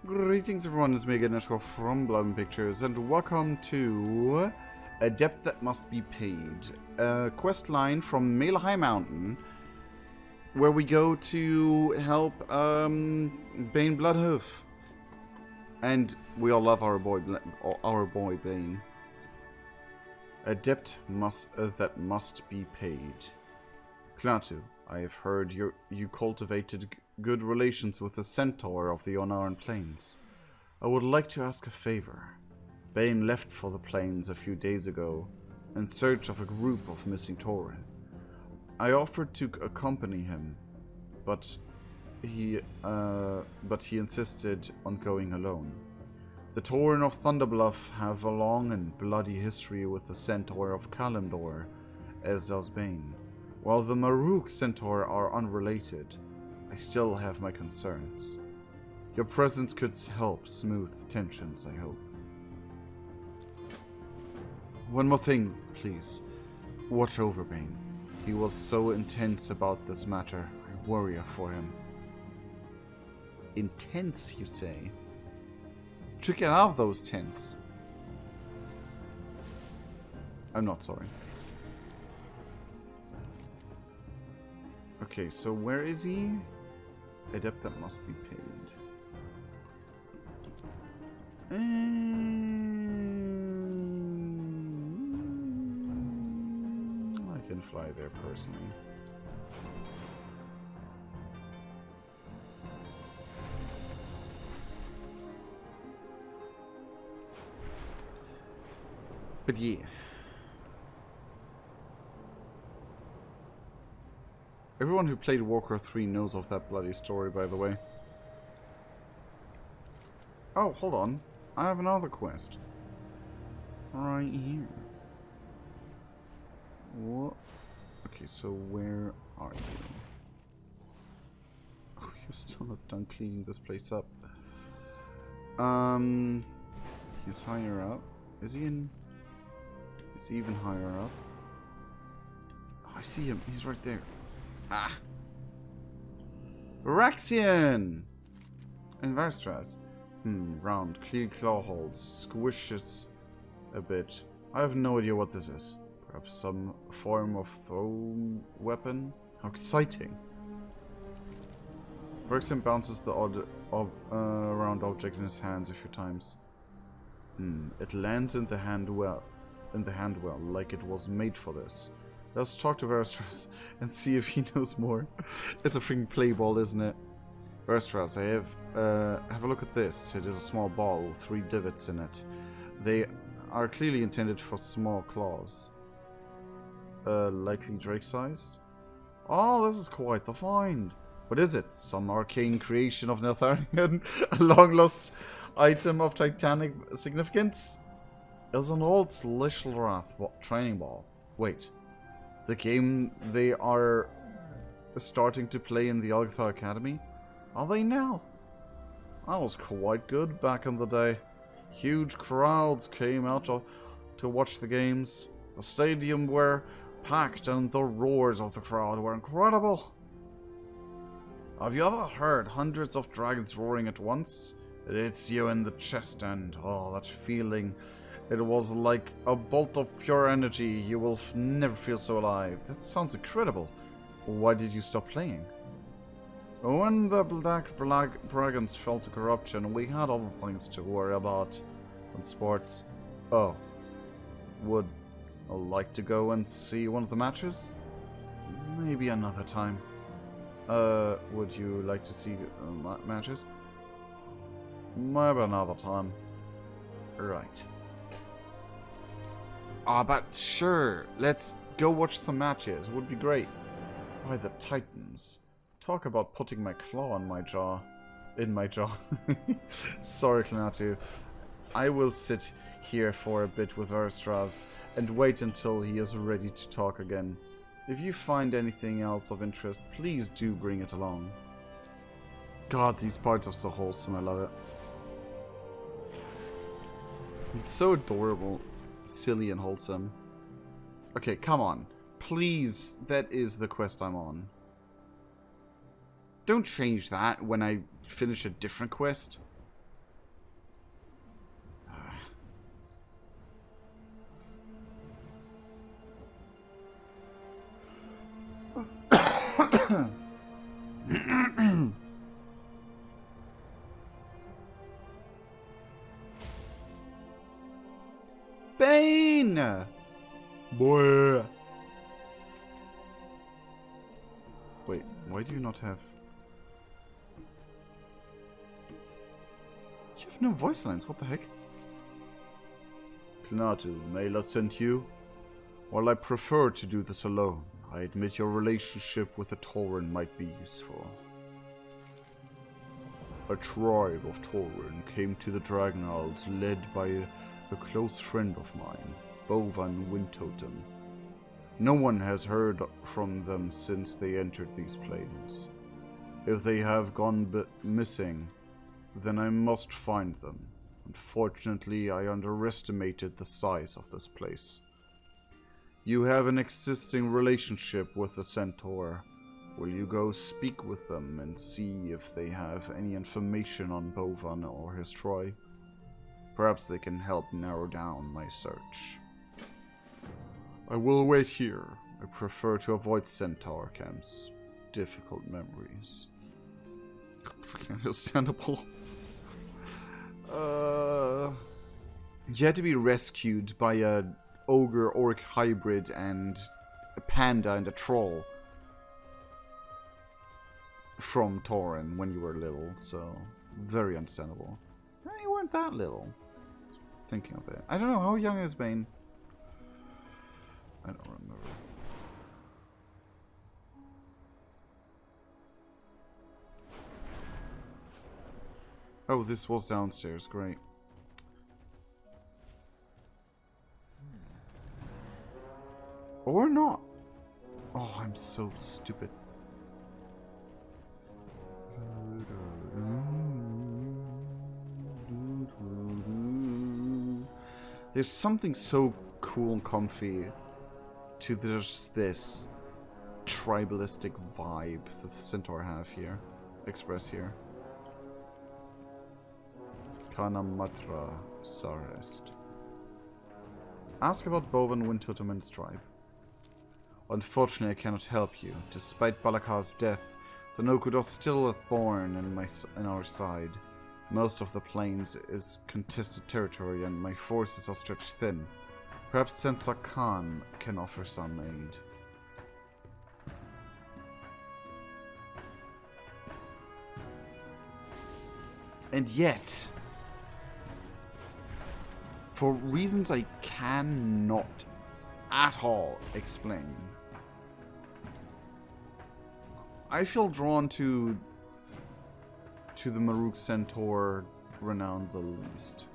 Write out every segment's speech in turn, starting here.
Greetings everyone, it's me again, Nashko from Bloodmoon Pictures, and welcome to A Debt That Must Be Paid. A quest line from Male High Mountain, where we go to help Bane Bloodhoof. And we all love our boy Bane. A debt that must be paid. Klaatu, I have heard you cultivated good relations with the centaur of the Onaran Plains. I would like to ask a favor. Bane left for the plains a few days ago in search of a group of missing Tauren. I offered to accompany him, but he insisted on going alone. The Tauren of Thunderbluff have a long and bloody history with the centaur of Kalimdor, as does Bane. While the Maruk centaur are unrelated, I still have my concerns. Your presence could help smooth tensions, I hope. One more thing, please. Watch over Bane. He was so intense about this matter. I worry for him. Intense, you say? Check out those tents. I'm not sorry. Okay, so where is he? A debt that must be paid. I can fly there personally. But yeah. Everyone who played Warcraft 3 knows of that bloody story, by the way. Oh, hold on. I have another quest. Right here. What? Okay, so where are you? Oh, you're still not done cleaning this place up. He's higher up. Is he in? Is he even higher up? Oh, I see him. He's right there. Ah! Varaxian! And Varstras. Round, clear claw holds, squishes a bit. I have no idea what this is. Perhaps some form of throw weapon? How exciting! Varaxian bounces the round object in his hands a few times. It lands in the hand well, like it was made for this. Let's talk to Varstras and see if he knows more. It's a freaking play ball, isn't it? Varstras, have a look at this. It is a small ball with 3 divots in it. They are clearly intended for small claws. Likely Drake-sized? Oh, this is quite the find. What is it? Some arcane creation of Neltharion? A long-lost item of titanic significance? It's an old Lishlrath training ball. Wait. The game they are starting to play in the Algthar Academy? Are they now? That was quite good back in the day. Huge crowds came out to watch the games. The stadium were packed and the roars of the crowd were incredible. Have you ever heard hundreds of dragons roaring at once? It hits you in the chest and, oh, that feeling. It was like a bolt of pure energy. You will never feel so alive. That sounds incredible. Why did you stop playing? When the Black Dragons fell to corruption, we had other things to worry about than sports. Oh. Would I like to go and see one of the matches? Maybe another time. Would you like to see matches? Maybe another time. Right. But sure, let's go watch some matches. Would be great. By the Titans. Talk about putting my claw in my jaw. Sorry, Klaatu. I will sit here for a bit with Varstras and wait until he is ready to talk again. If you find anything else of interest, please do bring it along. God, these parts are so wholesome. I love it. It's so adorable. Silly and wholesome. Okay, come on. Please, that is the quest I'm on. Don't change that when I finish a different quest. Bane! Boy. Wait, why do you not have... You have no voice lines, what the heck? Knatu, Mela sent you? While I prefer to do this alone, I admit your relationship with the Tauren might be useful. A tribe of Tauren came to the Dragon Isles led by a close friend of mine, Bovan Windtotem. No one has heard from them since they entered these plains. If they have gone missing, then I must find them. Unfortunately, I underestimated the size of this place. You have an existing relationship with the Centaur. Will you go speak with them and see if they have any information on Bovan or his tribe? Perhaps they can help narrow down my search. I will wait here. I prefer to avoid Centaur camps. Difficult memories. Freaking understandable. You had to be rescued by a ogre-orc hybrid and a panda and a troll from Tauren when you were little, so very understandable. You weren't that little. Thinking of it. I don't know, how young is Bane? I don't remember. Oh, this was downstairs, great. Or not. Oh, I'm so stupid. There's something so cool and comfy to this tribalistic vibe that the Centaur have here, express here. Kanamatra Sarest. Ask about Bovan Windtotem and his tribe. Unfortunately, I cannot help you. Despite Balakar's death, the Nokud are still a thorn in our side. Most of the plains is contested territory and my forces are stretched thin. Perhaps Sensor Khan can offer some aid. And yet, for reasons I cannot at all explain, I feel drawn to the Maruk Centaur renowned the least.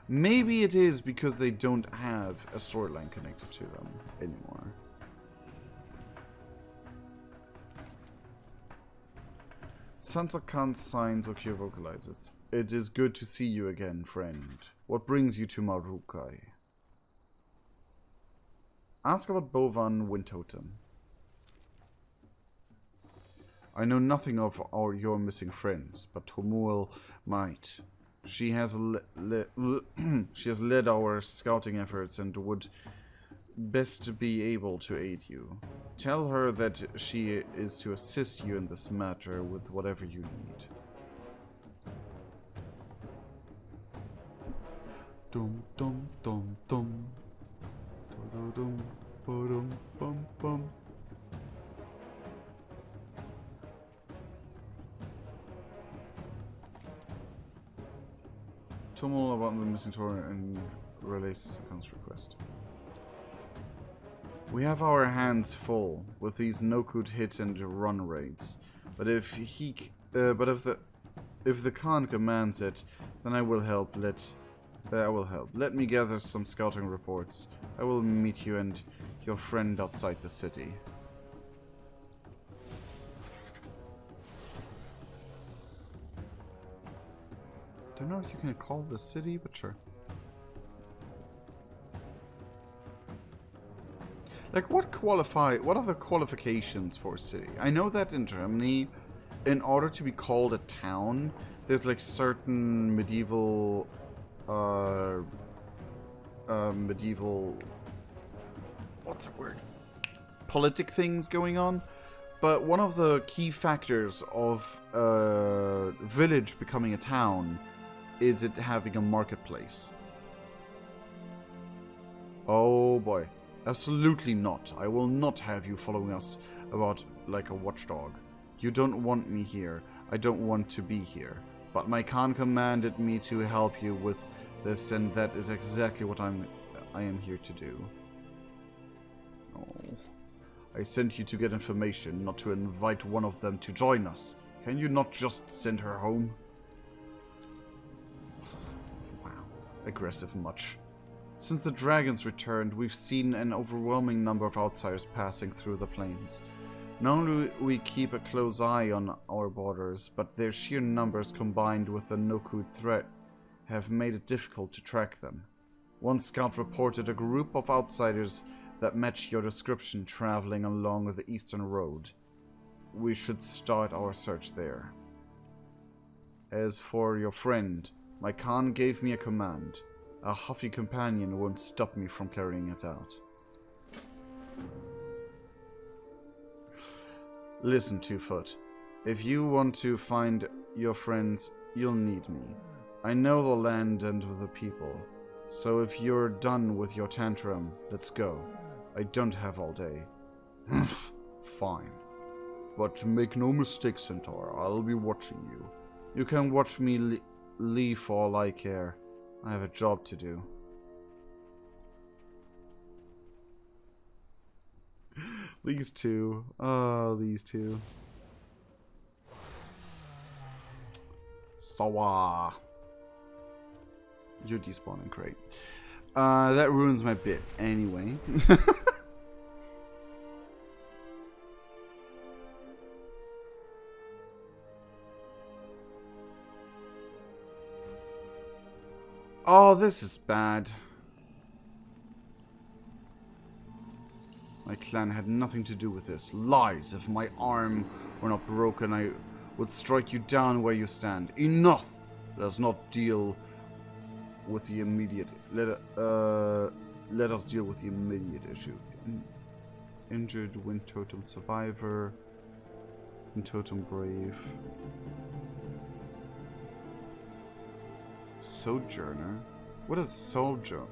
Maybe it is because they don't have a storyline connected to them anymore. Sansa Khan signs Okir vocalizes. It is good to see you again, friend. What brings you to Marukai? Ask about Bovan Windtotem. I know nothing of your missing friends, but Tomuel might. She has led our scouting efforts and would best be able to aid you. Tell her that she is to assist you in this matter with whatever you need. Dum dum dum dum. Dum dum dum bum bum. Tumul about the missing Tauren and relays the account's request. We have our hands full with these no-good hit and run raids, but if the Khan commands it, then I will help. Let me gather some scouting reports. I will meet you and your friend outside the city. Don't know if you can call the city, but sure. Like, what are the qualifications for a city? I know that in Germany, in order to be called a town, there's like certain medieval, what's the word? politic things going on. But one of the key factors of a village becoming a town is it having a marketplace. Oh boy. Absolutely not. I will not have you following us about like a watchdog. You don't want me here. I don't want to be here. But my Khan commanded me to help you with this, and that is exactly what I am here to do. Oh. I sent you to get information, not to invite one of them to join us. Can you not just send her home? Wow. Aggressive much. Since the dragons returned, we've seen an overwhelming number of outsiders passing through the plains. Not only do we keep a close eye on our borders, but their sheer numbers combined with the Nokud threat have made it difficult to track them. One scout reported a group of outsiders that match your description traveling along the eastern road. We should start our search there. As for your friend, my Khan gave me a command. A huffy companion won't stop me from carrying it out. Listen, Two-Foot. If you want to find your friends, you'll need me. I know the land and the people. So if you're done with your tantrum, let's go. I don't have all day. Fine. But make no mistake, Centaur. I'll be watching you. You can watch me leave for all I care. I have a job to do. These two. Oh, these two. Sawa. You're despawning, great. That ruins my bit anyway. Oh, this is bad. My clan had nothing to do with this. Lies. If my arm were not broken, I would strike you down where you stand. Enough! Let us not deal with the immediate... Let us deal with the immediate issue. Injured Wind Totem Survivor. Wind Totem Brave. Sojourner? What is Sojourner?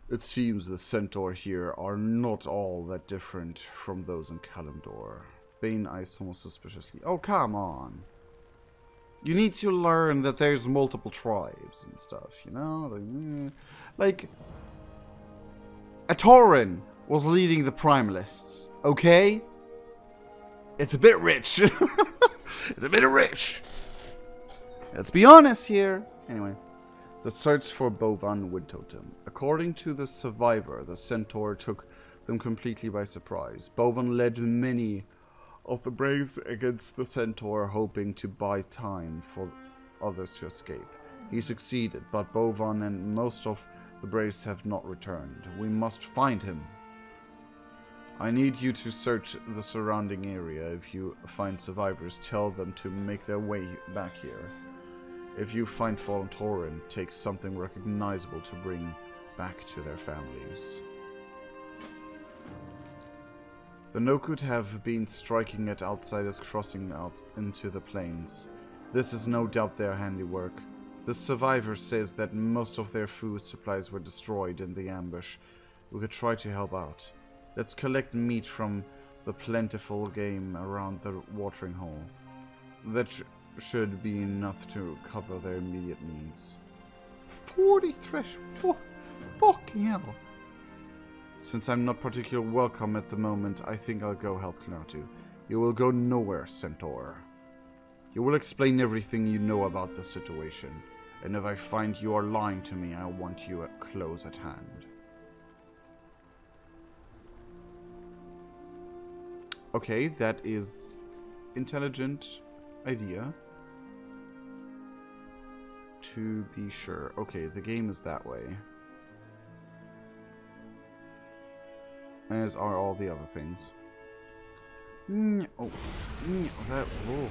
It seems the Centaur here are not all that different from those in Kalimdor. Baines eyes almost suspiciously. Oh, come on. You need to learn that there's multiple tribes and stuff, you know? Like a Tauren was leading the Primalists, okay? It's a bit rich. It's a bit rich. Let's be honest here. Anyway, the search for Bovan Wind Totem. According to the survivor, the Centaur took them completely by surprise. Bovan led many of the Braves against the Centaur, hoping to buy time for others to escape. He succeeded, but Bovan and most of the Braves have not returned. We must find him. I need you to search the surrounding area. If you find survivors, tell them to make their way back here. If you find fallen Tauren, take something recognizable to bring back to their families. The Nokud have been striking at outsiders crossing out into the plains. This is no doubt their handiwork. The survivor says that most of their food supplies were destroyed in the ambush. We could try to help out. Let's collect meat from the plentiful game around the watering hole. That should be enough to cover their immediate needs. 40 thresh. Fucking hell. Since I'm not particularly welcome at the moment, I think I'll go help Knatu. You will go nowhere, Centaur. You will explain everything you know about the situation. And if I find you are lying to me, I want you close at hand. Okay, that is intelligent idea. To be sure. Okay, the game is that way. As are all the other things. That. Oh.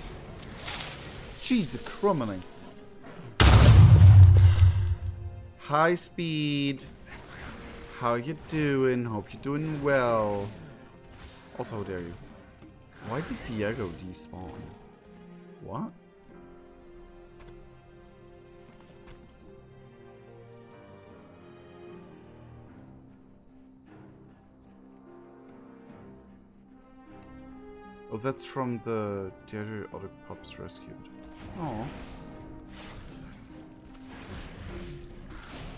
Jesus crumbling. High speed. How you doing? Hope you're doing well. Also, how dare you? Why did Diego despawn? What? Oh, that's from the other pups rescued. Oh.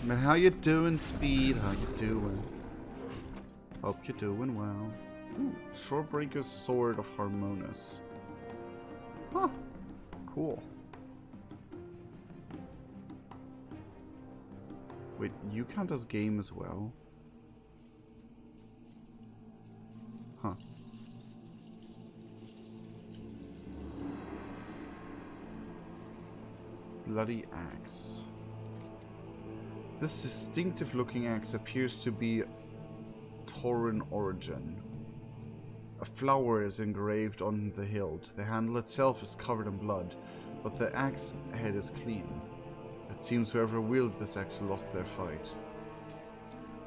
Man, how you doing, Speed? How you doing? Hope you're doing well. Ooh, Shorebreaker's Sword of Harmonious. Huh. Cool. Wait, you count as game as well? Huh. Bloody axe. This distinctive looking axe appears to be Tauren origin. A flower is engraved on the hilt. The handle itself is covered in blood, but the axe head is clean. It seems whoever wielded this axe lost their fight.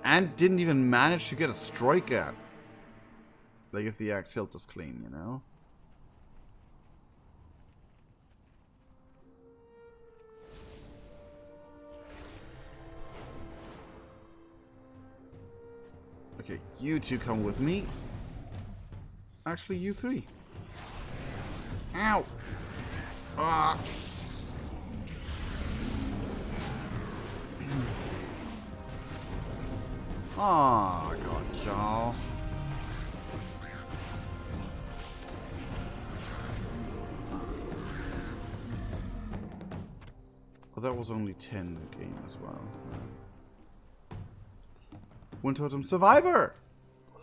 And didn't even manage to get a strike at. Like if the axe hilt is clean, you know? Okay, you two come with me. Actually, you three. Ow! Ah! Oh, God, y'all. Oh, that was only 10 in the game as well. One totem survivor!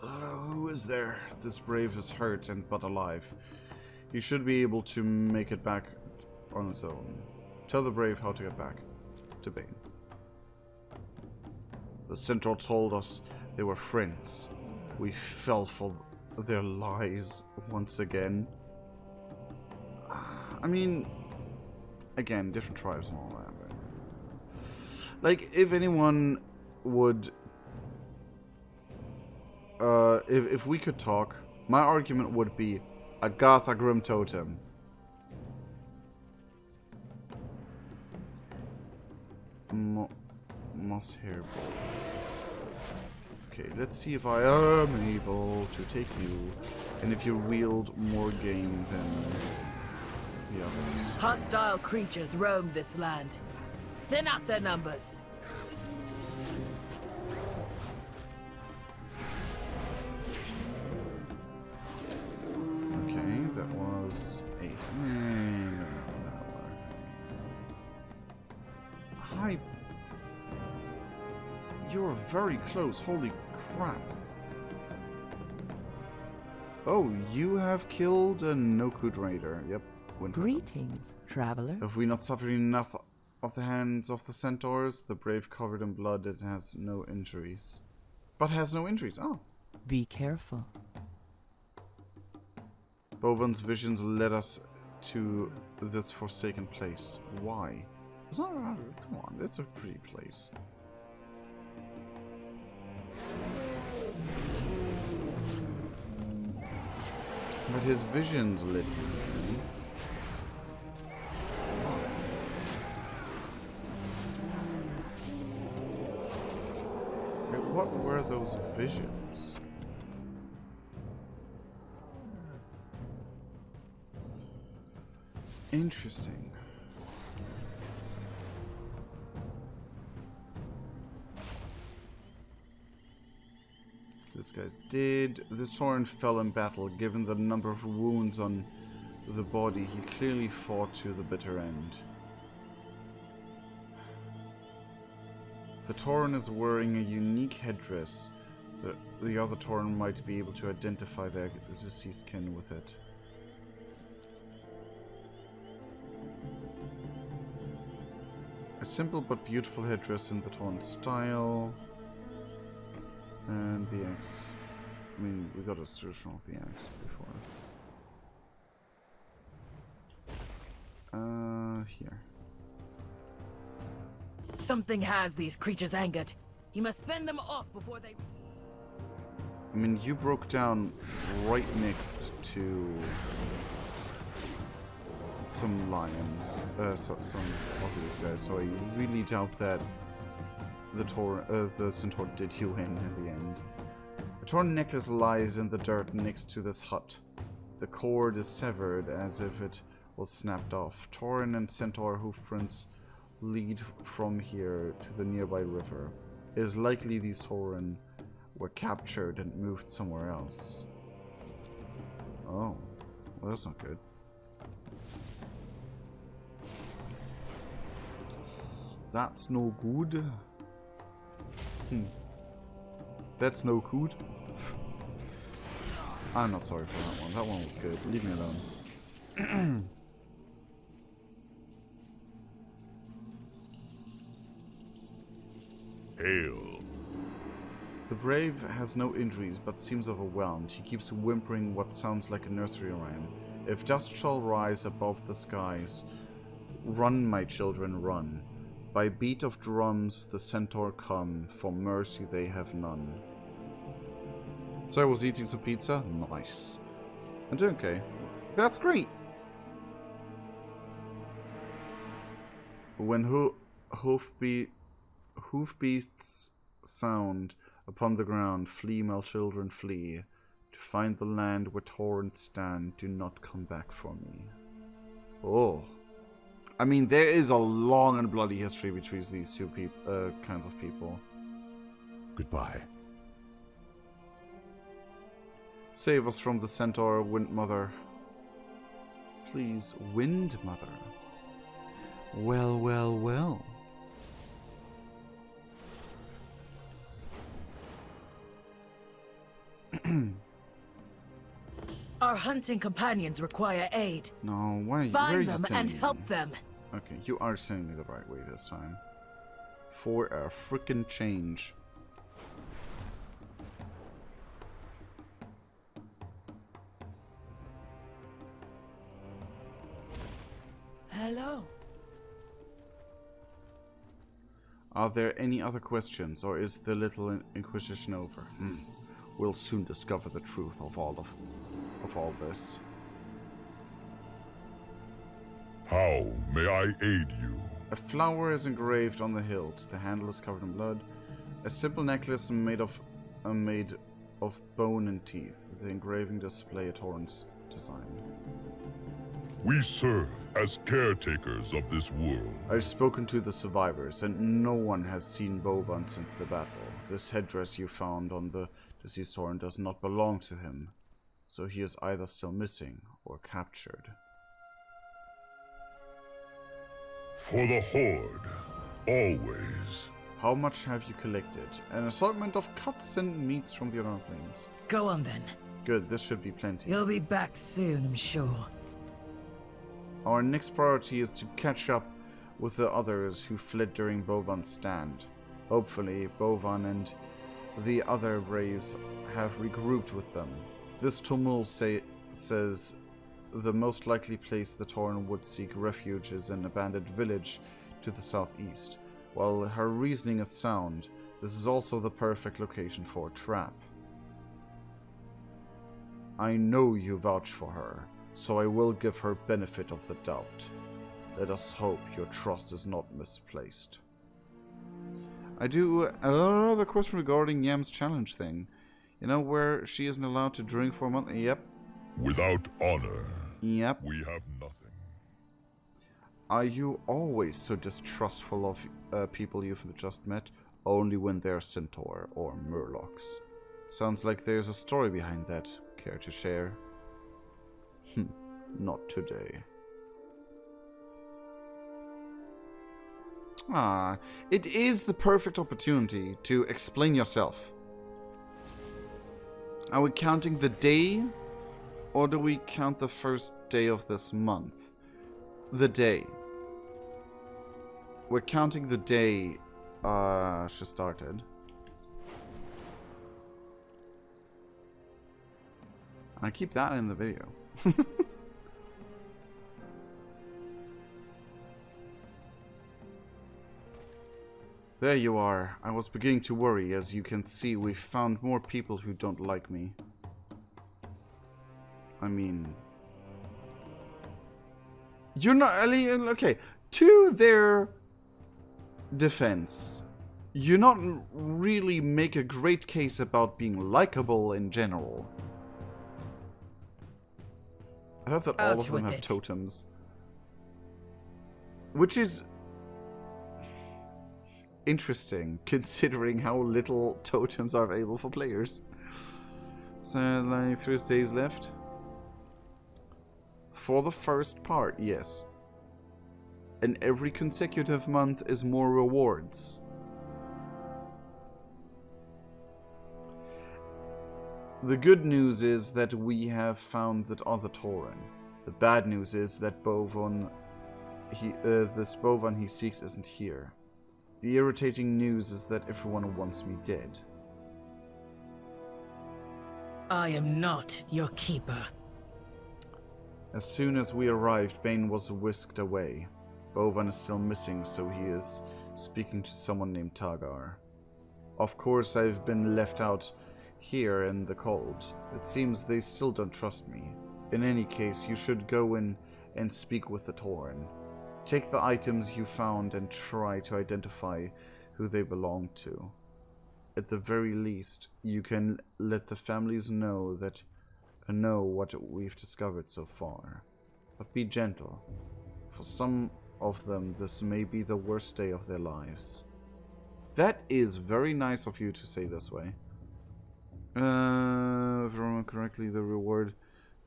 Who is there? This brave is hurt and but alive. He should be able to make it back on his own. Tell the brave how to get back to Baines. The centaur told us they were friends. We fell for their lies once again. I mean, again, different tribes and all that. But like, if anyone would... if we could talk, my argument would be Agatha Grim Totem. Moss hair ball. Okay, let's see if I am able to take you, and if you wield more game than the others. Hostile creatures roam this land. Thin out their numbers. Okay, that was 8. No. Hi. You're very close. Holy crap. Oh, you have killed a Nokud Raider. Yep. Greetings, traveler. Have we not suffered enough of the hands of the centaurs? The brave covered in blood, it has no injuries. But has no injuries. Oh. Be careful. Bovan's visions led us to this forsaken place. Why? It's not. Come on, it's a pretty place. But his visions led him. Wait, what were those visions? Interesting. This guy's dead. This Tauren fell in battle. Given the number of wounds on the body, he clearly fought to the bitter end. The Tauren is wearing a unique headdress. The other Tauren might be able to identify their deceased kin with it. A simple but beautiful headdress in the Tauren style. And the axe. I mean, we got a description of the axe before. Here. Something has these creatures angered. He must fend them off before they... I mean, you broke down right next to some lions, some of these guys, so I really doubt that the centaur did you in the end. A torn necklace lies in the dirt next to this hut. The cord is severed as if it was snapped off. Tauren and centaur hoofprints lead from here to the nearby river. It is likely these Tauren were captured and moved somewhere else. Oh, well, that's not good. That's no good. That's no good. I'm not sorry for that one. That one was good. Leave me alone. Hail. The brave has no injuries but seems overwhelmed. He keeps whimpering what sounds like a nursery rhyme. If dust shall rise above the skies, run, my children, run. By beat of drums the centaur come, for mercy they have none. So I was eating some pizza? Nice. I'm doing okay. That's great! When hoofbeats sound upon the ground, flee, my children, flee. To find the land where torrents stand, do not come back for me. Oh. I mean, there is a long and bloody history between these two kinds of people. Goodbye. Save us from the centaur, Wind Mother. Please, Wind Mother. Well, well, well. Our hunting companions require aid. No, why are you Find them and sending help me? them. Okay, you are sending me the right way this time. For a frickin' change. Hello. Are there any other questions, or is the little inquisition over? We'll soon discover the truth of all this. How may I aid you? A flower is engraved on the hilt. The handle is covered in blood. A simple necklace made of bone and teeth. The engraving display a Tauren's design. We serve as caretakers of this world. I've spoken to the survivors, and no one has seen Boban since the battle. This headdress you found on the deceased Tauren does not belong to him, so he is either still missing or captured. For the Horde, always. How much have you collected? An assortment of cuts and meats from the other planes. Go on then. Good, this should be plenty. You'll be back soon, I'm sure. Our next priority is to catch up with the others who fled during Boban's stand. Hopefully, Boban and the other Braves have regrouped with them. This tumult says the most likely place the Tauren would seek refuge is an abandoned village to the southeast. While her reasoning is sound, this is also the perfect location for a trap. I know you vouch for her, so I will give her benefit of the doubt. Let us hope your trust is not misplaced. I do have a question regarding Yam's challenge thing. You know, where she isn't allowed to drink for a month? Yep. Without honor, Yep. we have nothing. Are you always so distrustful of people you've just met? Only when they're Centaur or Murlocs. Sounds like there's a story behind that. Care to share? Not today. Ah, it is the perfect opportunity to explain yourself. Are we counting the day, or do we count the first day of this month? The day. We're counting the day she started. I keep that in the video. There you are. I was beginning to worry. As you can see, we've found more people who don't like me. I mean... You're not... Okay, to their defense, you not really make a great case about being likable in general. I hope that all of them have totems. Which is... interesting, considering how little totems are available for players. So, like, 3 days left. For the first part, yes. And every consecutive month is more rewards. The good news is that we have found that other Tauren. The bad news is that this Bovan he seeks isn't here. The irritating news is that everyone wants me dead. I am not your keeper. As soon as we arrived, Baines was whisked away. Bovan is still missing, so he is speaking to someone named Tagar. Of course, I've been left out here in the cold. It seems they still don't trust me. In any case, you should go in and speak with the Tauren. Take the items you found and try to identify who they belong to. At the very least, you can let the families know what we've discovered so far. But be gentle. For some of them, this may be the worst day of their lives. That is very nice of you to say this way. If I remember correctly, the reward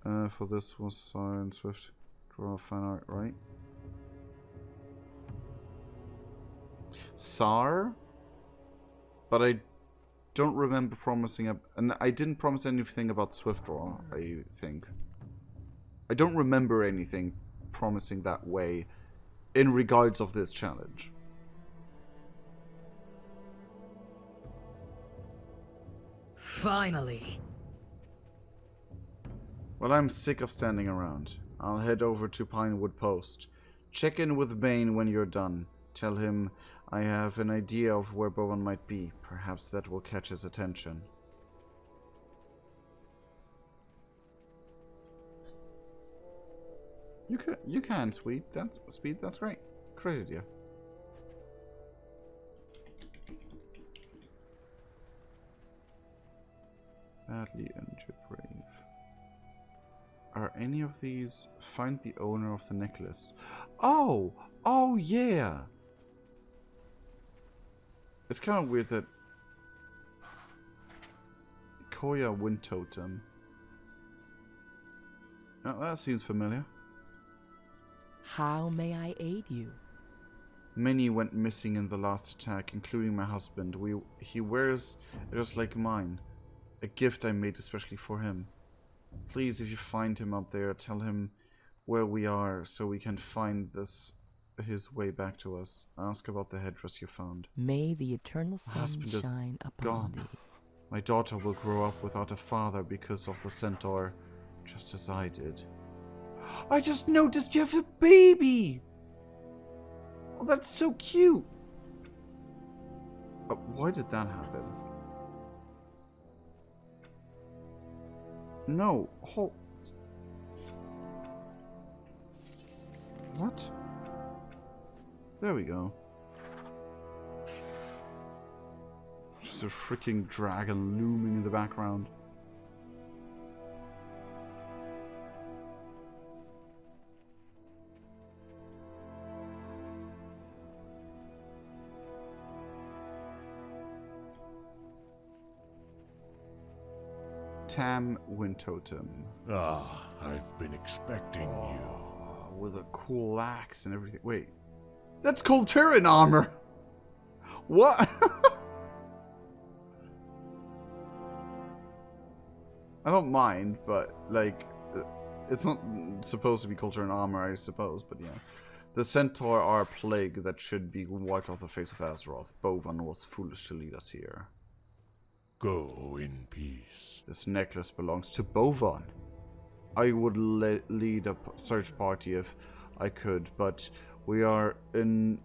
for this was Sar and Swift draw fan art, right? Sar? But I don't remember promising and I didn't promise anything about Swift draw, I think. I don't remember anything promising that way in regards of this challenge. Finally. Well, I'm sick of standing around. I'll head over to Pinewood Post. Check in with Baines when you're done. Tell him I have an idea of where Bowen might be. Perhaps that will catch his attention. You can, Speed. That's great. Great idea. Badly injured brave. Are any of these... Find the owner of the necklace. Oh! Oh, yeah! It's kind of weird that... Koya Wind Totem. Oh, that seems familiar. How may I aid you? Many went missing in the last attack, including my husband. He wears just like mine. A gift I made especially for him. Please, if you find him out there, tell him where we are so we can find his way back to us. Ask about the headdress you found. May the eternal My sun husband is shine upon gone. thee. My daughter will grow up without a father because of the centaur, just as I did. I just noticed you have a baby! Oh, that's so cute! Why did that happen? No, hold... What? There we go. Just a freaking dragon looming in the background. Tam Wind Totem. Ah, I've been expecting you. With a cool axe and everything. Wait. That's called Tauren armor! What? I don't mind, but, like, it's not supposed to be called Tauren armor, I suppose, but yeah. The centaur are a plague that should be wiped off the face of Azeroth. Bovan was foolish to lead us here. Go in peace. This necklace belongs to Bovan. I would lead a search party if I could, but we are in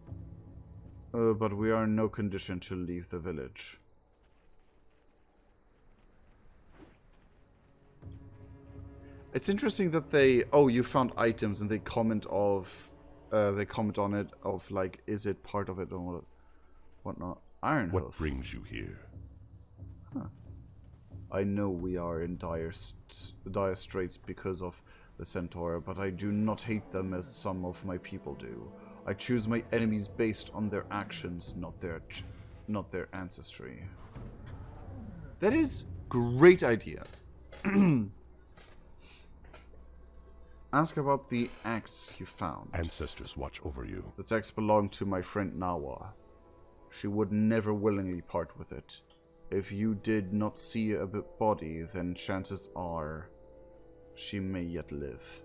but we are in no condition to leave the village. It's interesting that they... Oh, you found items and they comment of... they comment on it of like, is it part of it or whatnot. Iron What Hoof. brings you here? Huh. I know we are in dire straits because of the Centaur, but I do not hate them as some of my people do. I choose my enemies based on their actions, not their ancestry. That is great idea. Ask about the axe you found. Ancestors watch over you. This axe belonged to my friend Nawa. She would never willingly part with it. If you did not see a body, then chances are she may yet live.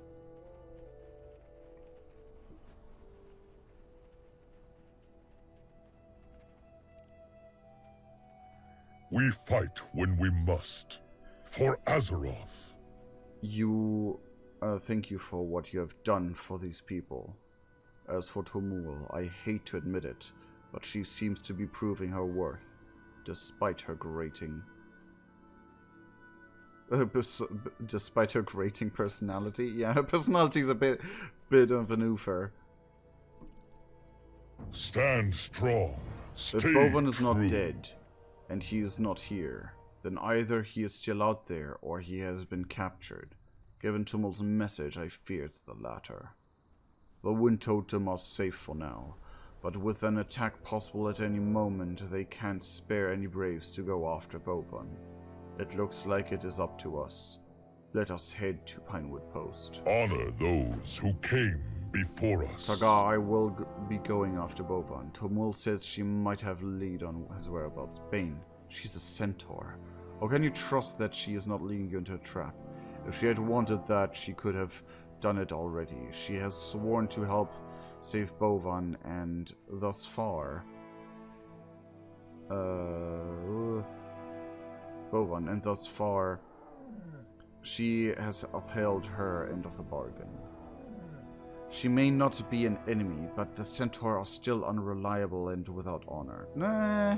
We fight when we must. For Azeroth. Thank you for what you have done for these people. As for Tomul, I hate to admit it, but she seems to be proving her worth, despite her grating... despite her grating personality? Yeah, her personality is a bit of an oofer. Stand strong. Stay If Bovan is true. not dead, and he is not here, then either he is still out there, or he has been captured. Given Tumul's message, I fear it's the latter. The Wind Totem are safe for now, but with an attack possible at any moment, they can't spare any braves to go after Bovan. It looks like it is up to us. Let us head to Pinewood Post. Honor those who came before us. Tagar, I will be going after Bovan. Tumul says she might have lead on his whereabouts. Bane, she's a centaur. Or can you trust that she is not leading you into a trap? If she had wanted that, she could have done it already. She has sworn to help save Bovan, and thus far... Bovan, and thus far... she has upheld her end of the bargain. She may not be an enemy, but the Centaur are still unreliable and without honor. Nah,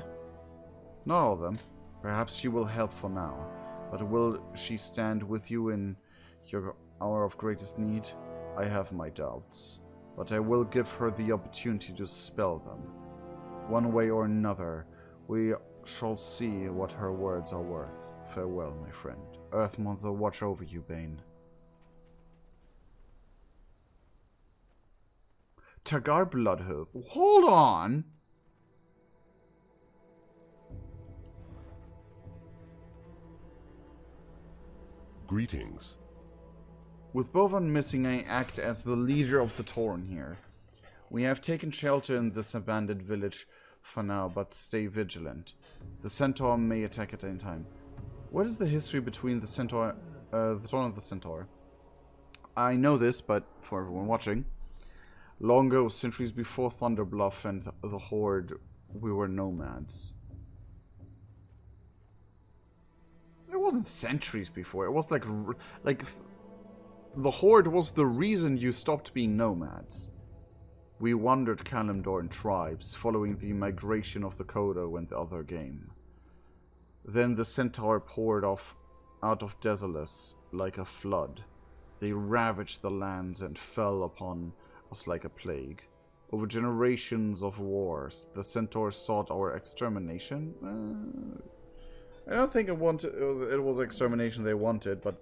not all of them. Perhaps she will help for now, but will she stand with you in your hour of greatest need? I have my doubts, but I will give her the opportunity to spell them. One way or another, we shall see what her words are worth. Farewell, my friend. Earthmother, watch over you, Bane. Tagar Bloodhoof. Hold on! Greetings. With Bovan missing, I act as the leader of the Tauren here. We have taken shelter in this abandoned village for now, but stay vigilant. The Centaur may attack at any time. What is the history between the Centaur, the Tauren and the Centaur? I know this, but for everyone watching, long ago, centuries before Thunderbluff and the Horde, we were nomads. It wasn't centuries before. It was like the Horde was the reason you stopped being nomads. We wandered Kalimdor in tribes, following the migration of the Kodo and the other game. Then the Centaur poured out of Desolus like a flood. They ravaged the lands and fell upon us like a plague. Over generations of wars, the Centaurs sought our extermination. I don't think it was extermination they wanted, but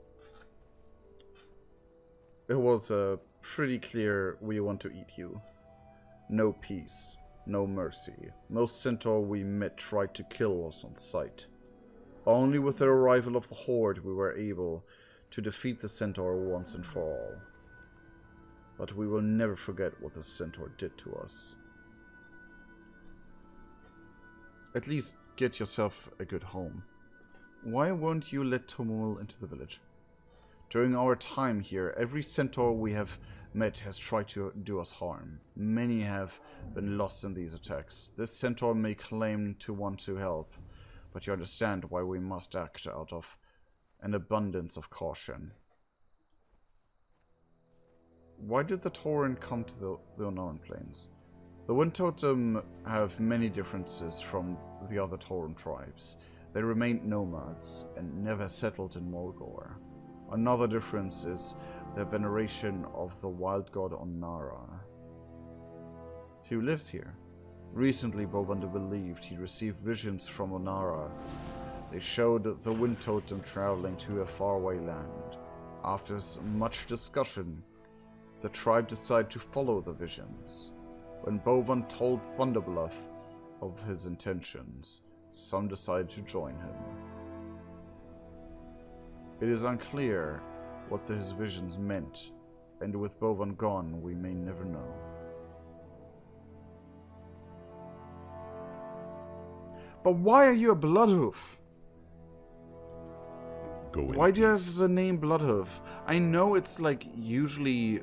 it was pretty clear we want to eat you. No peace, no mercy. Most Centaur we met tried to kill us on sight. Only with the arrival of the Horde we were able to defeat the Centaur once and for all. But we will never forget what the Centaur did to us. At least get yourself a good home. Why won't you let Tomul into the village? During our time here, every Centaur we have met has tried to do us harm. Many have been lost in these attacks. This Centaur may claim to want to help, but you understand why we must act out of an abundance of caution. Why did the Tauren come to the Unknown Plains? The Wind Totem have many differences from the other Tauren tribes. They remained nomads and never settled in Mulgore. Another difference is their veneration of the wild god Onara, who lives here. Recently, Bovander believed he received visions from Onara. They showed the Wind Totem traveling to a faraway land. After much discussion, the tribe decided to follow the visions. When Bovan told Thunderbluff of his intentions, some decided to join him. It is unclear what his visions meant, and with Bovan gone, we may never know. But why are you a Bloodhoof? Why do you have the name Bloodhoof? I know it's like usually...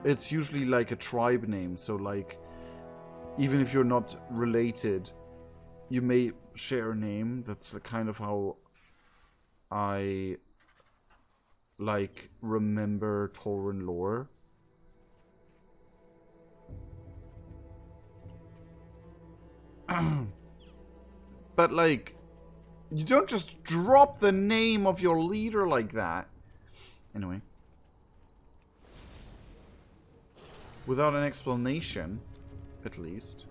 It's usually like a tribe name, so like... Even if you're not related, you may share a name. That's kind of how I... like, remember Tauren lore. But like, you don't just drop the name of your leader like that. Anyway. Without an explanation, at least.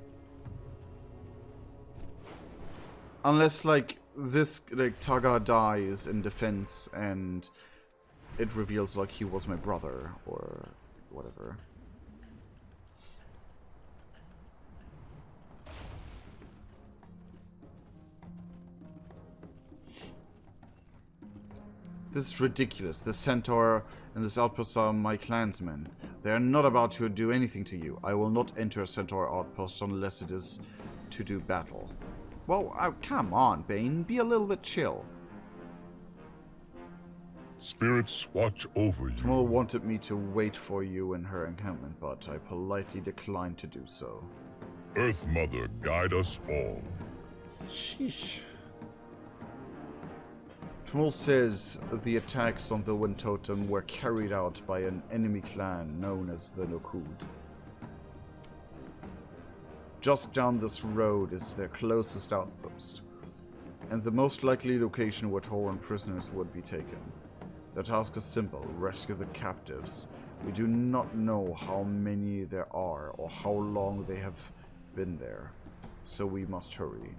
Unless like this, like Taga dies in defense and it reveals like he was my brother or whatever. This is ridiculous. The centaur and this outpost are my clansmen. They are not about to do anything to you. I will not enter a centaur outpost unless it is to do battle. Well, come on, Bane. Be a little bit chill. Spirits watch over you. Tamil wanted me to wait for you in her encampment, but I politely declined to do so. Earth Mother, guide us all. Sheesh. Tamil says the attacks on the Wind Totem were carried out by an enemy clan known as the Nokud. Just down this road is their closest outpost, and the most likely location where Tauren prisoners would be taken. The task is simple: rescue the captives. We do not know how many there are or how long they have been there, so we must hurry.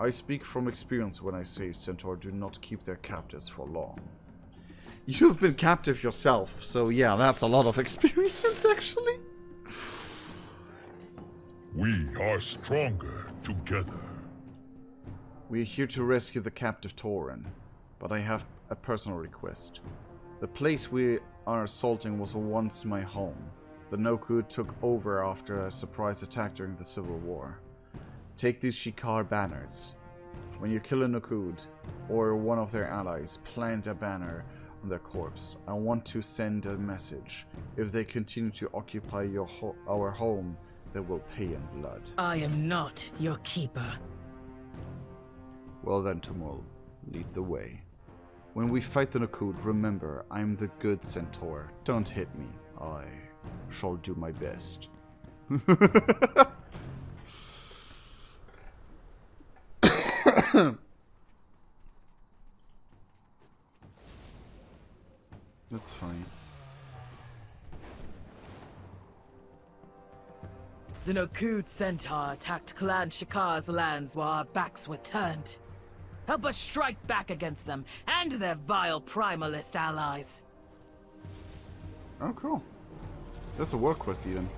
I speak from experience when I say Centaur do not keep their captives for long. You've been captive yourself, so yeah, that's a lot of experience actually. We are stronger together. We are here to rescue the captive Tauren, but I have a personal request. The place we are assaulting was once my home. The Nokud took over after a surprise attack during the Civil War. Take these Shikar banners. When you kill a Nokud or one of their allies, plant a banner on their corpse. I want to send a message. If they continue to occupy our home, they will pay in blood. I am not your keeper. Well then, Tumul, lead the way. When we fight the Nokud, remember, I'm the good centaur. Don't hit me. I shall do my best. That's fine. The Nokud Centaur attacked Clan Shikar's lands while our backs were turned. Help us strike back against them and their vile primalist allies. Oh, cool. That's a work quest, even.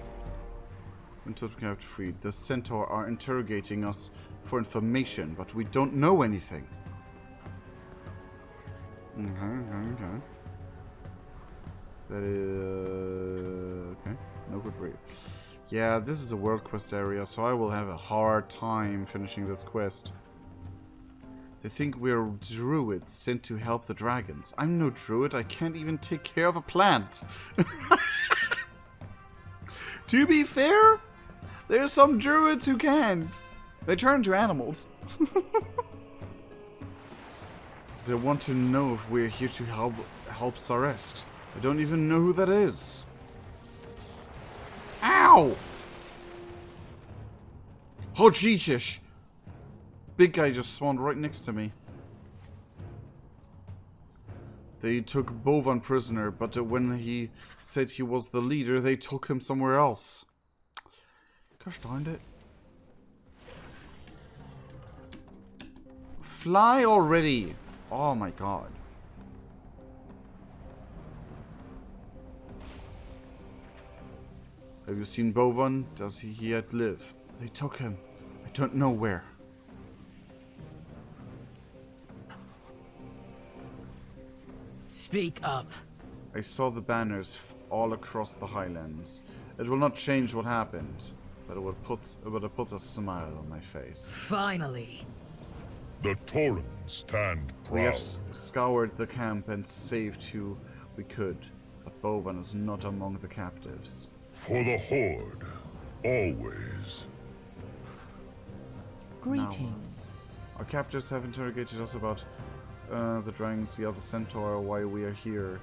Until we have to free. The Centaur are interrogating us for information, but we don't know anything. Okay. That is... okay. No good read. Yeah, this is a world quest area, so I will have a hard time finishing this quest. They think we're druids sent to help the dragons. I'm no druid, I can't even take care of a plant. To be fair, there's some druids who can't. They turn to animals. They want to know if we're here to help Sarest. I don't even know who that is. Ow! Oh, Jesus! Big guy just spawned right next to me. They took Bovan prisoner, but when he said he was the leader, they took him somewhere else. Gosh darn it. Fly already! Oh my god. Have you seen Bovan? Does he yet live? They took him. I don't know where. Speak up. I saw the banners all across the highlands. It will not change what happened, but it puts a smile on my face. Finally. The Tauren stand We have proud. scoured the camp and saved who we could, but Bovan is not among the captives. For the Horde, always. Greetings. Our captors have interrogated us about the dragons, the other centaur, why we are here.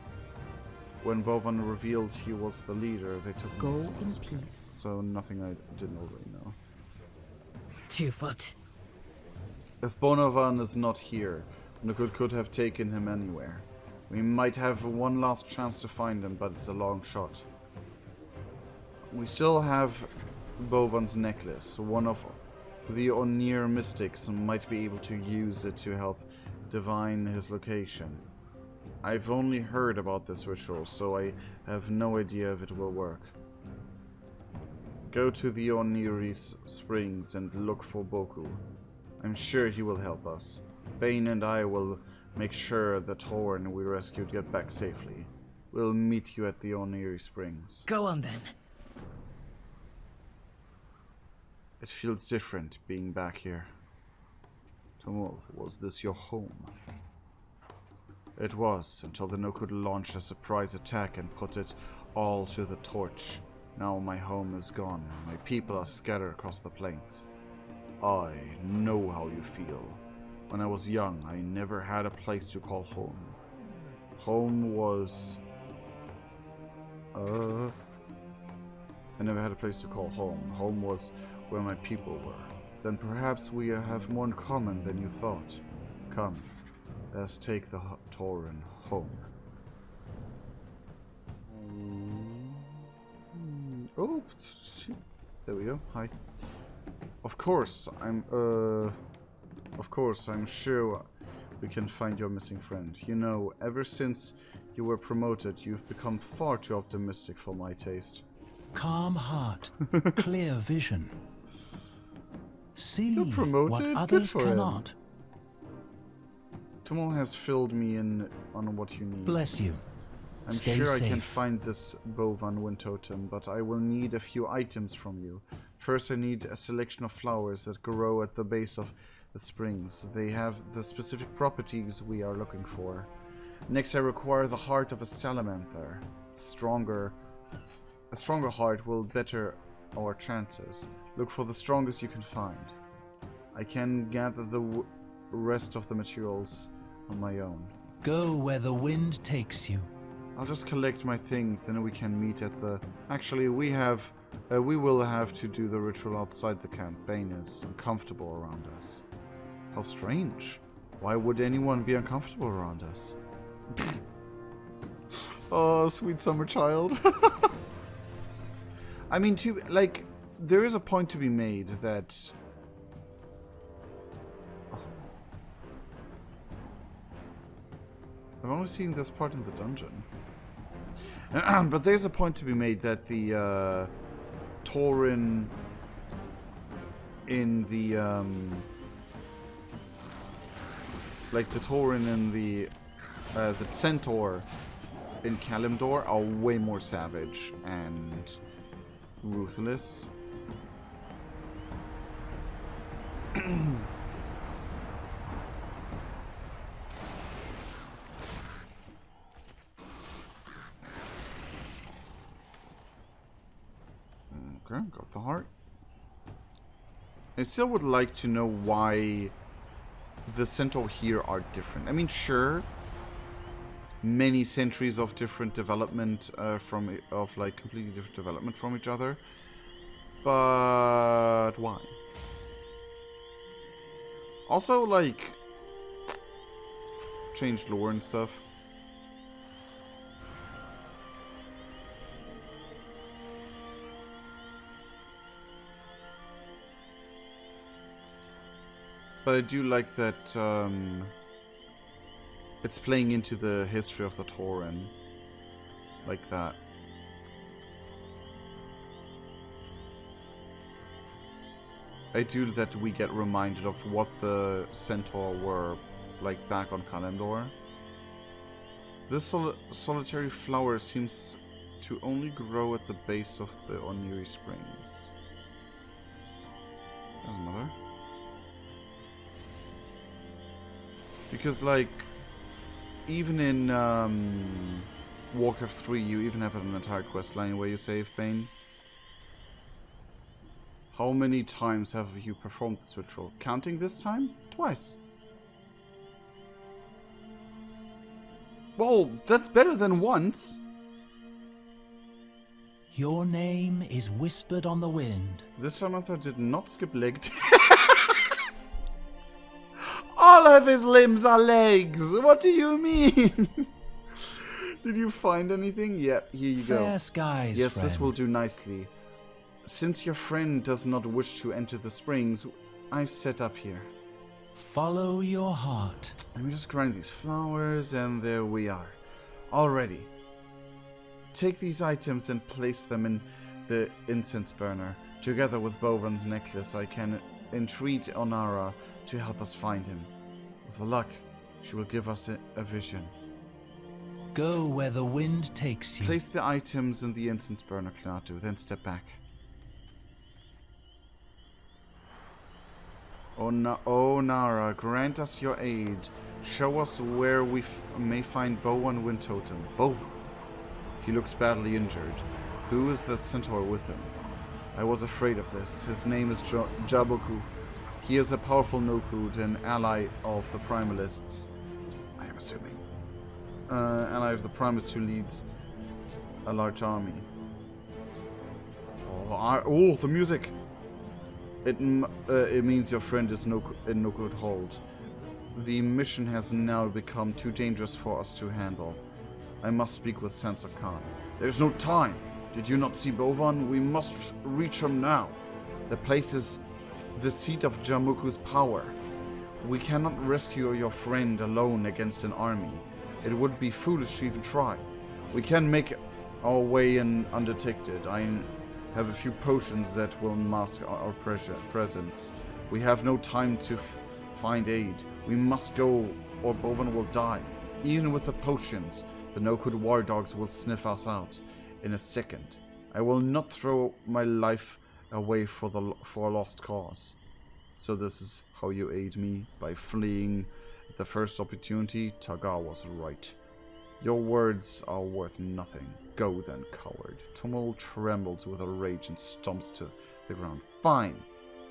When Bovan revealed he was the leader, they took Go him. in peace. So nothing I didn't already know. Twofoot. If Bonovan is not here, Nukut could have taken him anywhere. We might have one last chance to find him, but it's a long shot. We still have Bovan's necklace. One of the Onir mystics might be able to use it to help divine his location. I've only heard about this ritual, so I have no idea if it will work. Go to the Oniri Springs and look for Boku. I'm sure he will help us. Baines and I will make sure the Tauren we rescued get back safely. We'll meet you at the Oniri Springs. Go on then. It feels different being back here. Tumul, was this your home? It was, until the Nokut launched a surprise attack and put it all to the torch. Now my home is gone, my people are scattered across the plains. I know how you feel. When I was young, I never had a place to call home. Home was... I never had a place to call home. Home was where my people were. Then perhaps we have more in common than you thought. Come, let's take the Tauren home. Oh, there we go. Hi. Of course, I'm sure we can find your missing friend. You know, ever since you were promoted, you've become far too optimistic for my taste. Calm heart, clear vision. See You're promoted? what Good others for him. cannot. Tumul has filled me in on what you need. Bless you. I'm Stay sure I can safe. find this Bovan wind totem, but I will need a few items from you. First, I need a selection of flowers that grow at the base of the springs. They have the specific properties we are looking for. Next, I require the heart of a salamander. A stronger heart will better our chances. Look for the strongest you can find. I can gather the rest of the materials on my own. Go where the wind takes you. I'll just collect my things, then we can meet at the... Actually, we will have to do the ritual outside the camp. Baines is uncomfortable around us. How strange. Why would anyone be uncomfortable around us? Oh, sweet summer child. I mean, there is a point to be made that... I've only seen this part in the dungeon. But there's a point to be made that the Tauren in the the Tauren in the Centaur in Kalimdor are way more savage and ruthless. Okay, got the heart. I still would like to know why the Centaur here are different. I mean, sure, many centuries of different development completely different development from each other, but why? Also, like, changed lore and stuff. But I do like that it's playing into the history of the Tauren. Like that. I do that we get reminded of what the Centaur were like back on Kalimdor. This solitary flower seems to only grow at the base of the Oniri Springs. As mother. Because, like, even in Warcraft 3, you even have an entire quest line where you save Bane. How many times have you performed this ritual? Counting this time? Twice. Well, that's better than once. Your name is whispered on the wind. This Samantha did not skip leg. All of his limbs are legs. What do you mean? Did you find anything? Yeah, here you go. Fair skies, yes, friend. this will do nicely. Since your friend does not wish to enter the springs, I've set up here. Follow your heart. Let me just grind these flowers, and there we are. Already. Take these items and place them in the incense burner. Together with Bovan's necklace, I can entreat Onara to help us find him. With luck, she will give us a vision. Go where the wind takes you. Place the items in the incense burner, Knaatu, then step back. Onara, grant us your aid. Show us where we may find Bowan Windtotem. Bovan. He looks badly injured. Who is that centaur with him? I was afraid of this. His name is Jaboku. He is a powerful Nokud, an ally of the Primalists. I am assuming. Ally of the Primalists who leads a large army. Oh, the music! It means your friend is in no good hold. The mission has now become too dangerous for us to handle. I must speak with Sansa Khan. There's no time. Did you not see Bovan? We must reach him now. The place is the seat of Jamuku's power. We cannot rescue your friend alone against an army. It would be foolish to even try. We can make our way in undetected. I have a few potions that will mask our presence. We have no time to find aid. We must go or Bovan will die. Even with the potions, the Nokud war dogs will sniff us out in a second. I will not throw my life away for a lost cause. So this is how you aid me, by fleeing at the first opportunity? Tagar was right. Your words are worth nothing. Go then, coward. Tomol trembles with rage and stomps to the ground. Fine.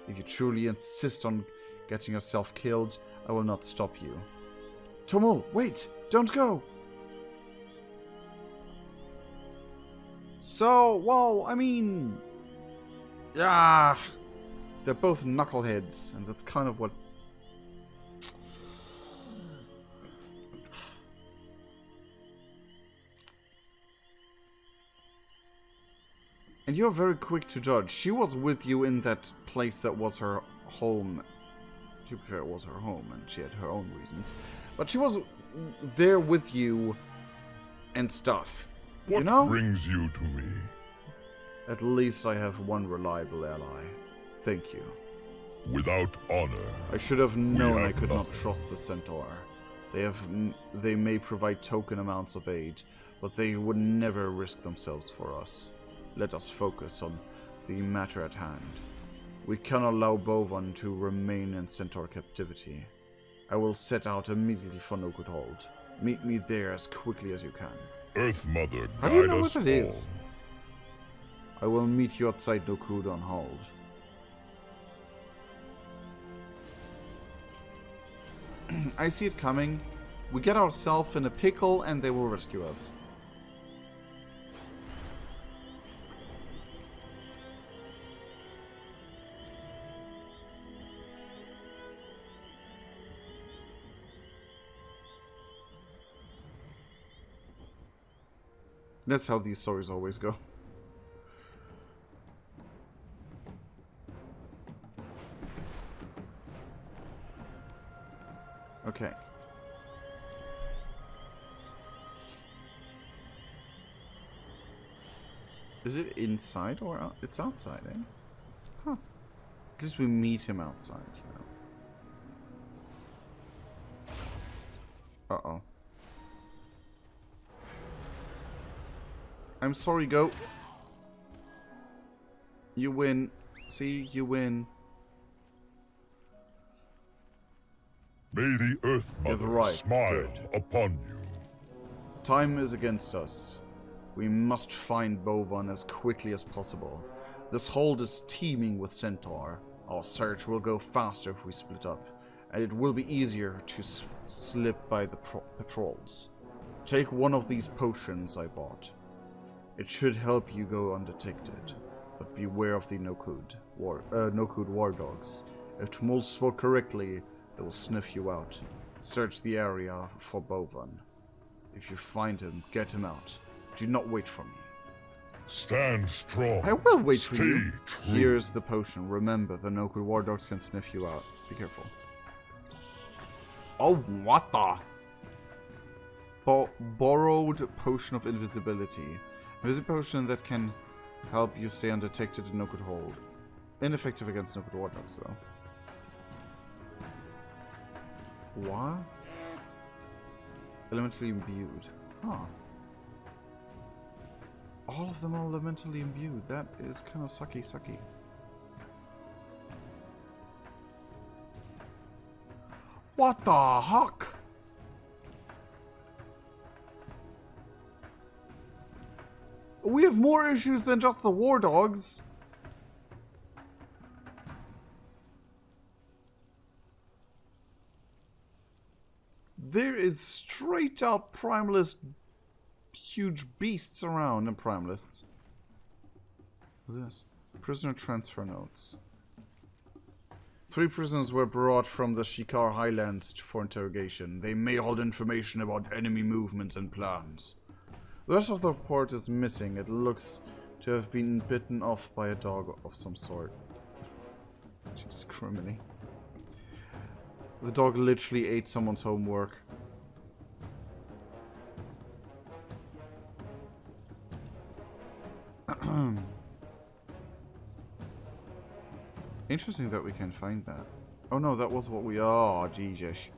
If you truly insist on getting yourself killed, I will not stop you. Tomol, wait! Don't go! So, well, I mean... Yeah, they're both knuckleheads, and that's kind of what... And you're very quick to judge. She was with you in that place that was her home. To be fair, it was her home, and she had her own reasons. But she was there with you and stuff. What you know? brings you to me? At least I have one reliable ally. Thank you. Without honor. I should have known I have could not nothing. trust the Centaur. They may provide token amounts of aid, but they would never risk themselves for us. Let us focus on the matter at hand. We cannot allow Bovan to remain in Centaur captivity. I will set out immediately for Nokud Hold. Meet me there as quickly as you can. Earth Mother, How do you guide know us what it all. is? I will meet you outside Nokud on Hold. I see it coming. We get ourselves in a pickle and they will rescue us. That's how these stories always go. Okay. Is it inside or out? It's outside, eh? Huh. At least we meet him outside, you know. Uh-oh. I'm sorry, goat. You win. See, you win. May the Earth You're Mother right. smile Good. upon you. Time is against us. We must find Bovan as quickly as possible. This hold is teeming with centaur. Our search will go faster if we split up, and it will be easier to slip by the patrols. Take one of these potions I bought. It should help you go undetected, but beware of the Nokud war dogs. If Tmul spoke correctly, they will sniff you out. Search the area for Bovan. If you find him, get him out. Do not wait for me. Stand strong. I will wait for Stay you. true. Here's the potion. Remember, the Nokud war dogs can sniff you out. Be careful. Oh, what the? Borrowed potion of invisibility. Invisible potion that can help you stay undetected in Nokud hold. Ineffective against Nokud war dogs, though. What? Elementally imbued. Huh. All of them are elementally imbued. That is kind of sucky. What the heck? We have more issues than just the war dogs. There is straight up primalist huge beasts around and primalists. What's this? Prisoner transfer notes. 3 prisoners were brought from the Shikar Highlands for interrogation. They may hold information about enemy movements and plans. The rest of the report is missing. It looks to have been bitten off by a dog of some sort. Jesus criminy. The dog literally ate someone's homework. Interesting that we can find that. Oh no, that was what we... Oh, Jesus.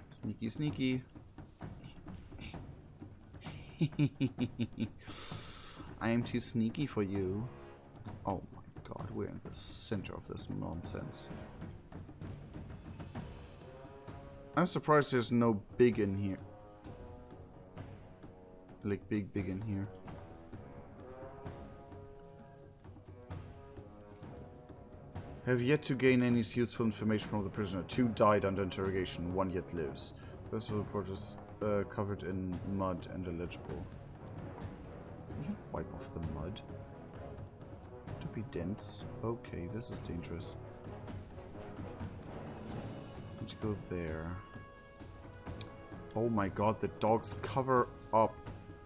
Sneaky, sneaky. I am too sneaky for you. Oh my god, we're in the center of this nonsense. I'm surprised there's no big in here. Like big in here. Have yet to gain any useful information from the prisoner. 2 died under interrogation, 1 yet lives. The rest of the report is covered in mud and illegible. You can wipe off the mud. Don't be dense. Okay, this is dangerous. Let's go there. Oh my god, the dogs cover up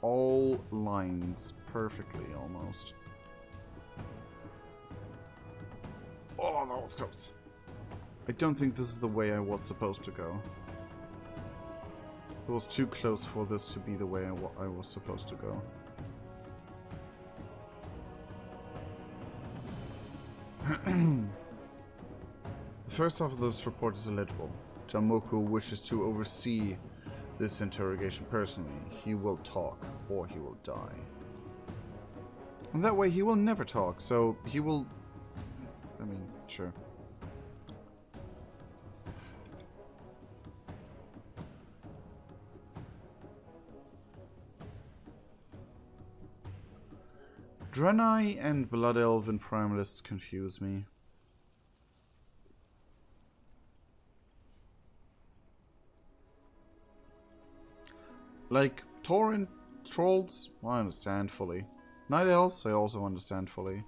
all lines perfectly, almost. Oh, that was close. I don't think this is the way I was supposed to go. It was too close for this to be the way I was supposed to go. The first half of this report is illegible. Jamoku wishes to oversee this interrogation personally. He will talk, or he will die. And that way he will never talk, so he will... I mean, sure. Draenei and Blood Elven Primalists confuse me. Like, Tauren trolls, I understand fully. Night Elves, I also understand fully.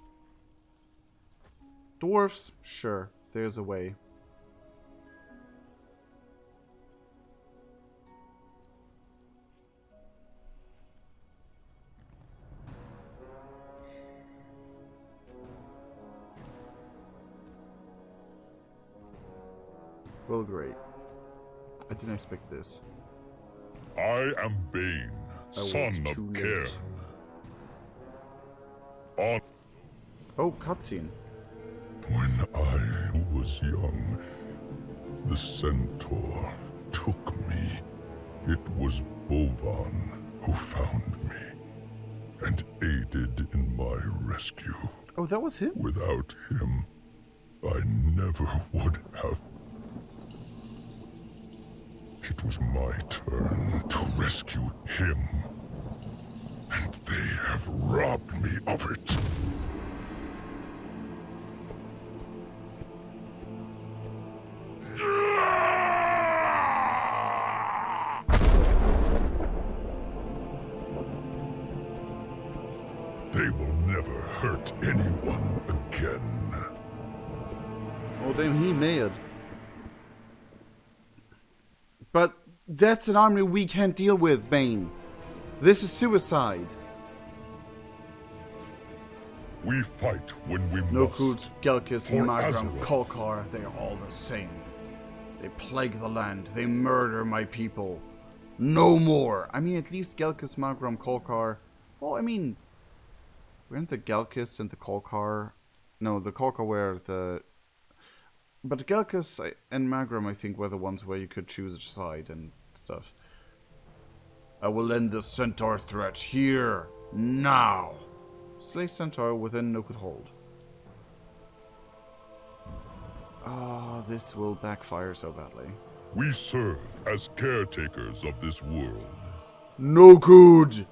Dwarves, sure, there's a way. Well, great. I didn't expect this. I am Bane, I was son too of late. Cairn. On Oh, cutscene. when I was young, the centaur took me. It was Bovan who found me and aided in my rescue. Oh, that was him? Without him, I never would have. It was my turn to rescue him, and they have robbed me of it. They will never hurt anyone again. Oh, then he mad. But that's an army we can't deal with, Bane. This is suicide. We fight when we must. Nokud, Gelkis, For Magram, Azeroth. Kolkar, they are all the same. They plague the land. They murder my people. No more. I mean, at least Gelkis, Magram, Kolkar. Well, I mean, weren't the Gelkis and the Kolkar? No, the Kolkar were the. But Gelkis and Magram, I think, were the ones where you could choose a side and stuff. I will end the centaur threat here, now. Slay centaur within no could hold. Oh, this will backfire so badly. We serve as caretakers of this world. No good!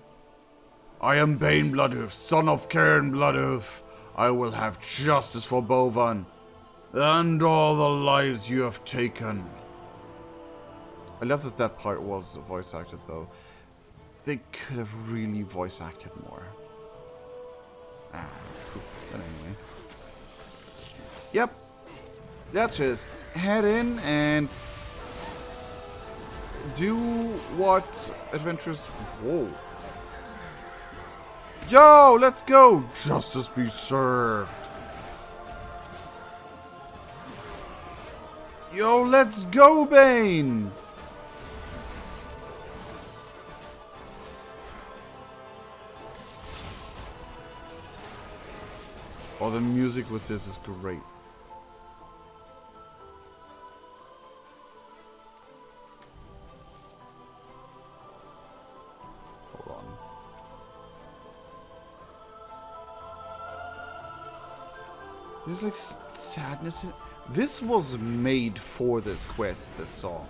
I am Bane Bloodhoof, son of Cairn Bloodhoof. I will have justice for Bovan and all the lives you have taken. I love that that part was voice acted though. They could have really voice acted more. But anyway. Yep. Let's just head in and do what adventures. Whoa. Yo, let's go! Justice be served. Yo, let's go, Bane! Oh, the music with this is great. Hold on. There's like sadness in it. This was made for this quest, this song.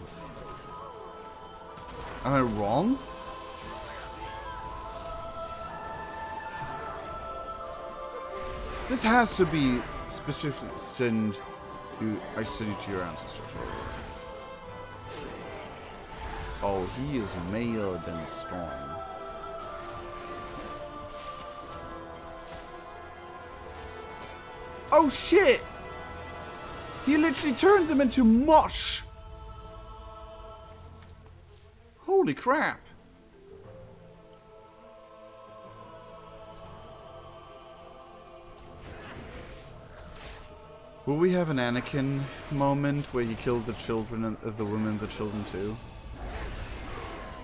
Am I wrong? This has to be specifically I send you to your ancestors. Oh, he is mailed and strong. Oh shit! He literally turned them into mush! Holy crap! Will we have an Anakin moment where he killed the children and the women and the children too?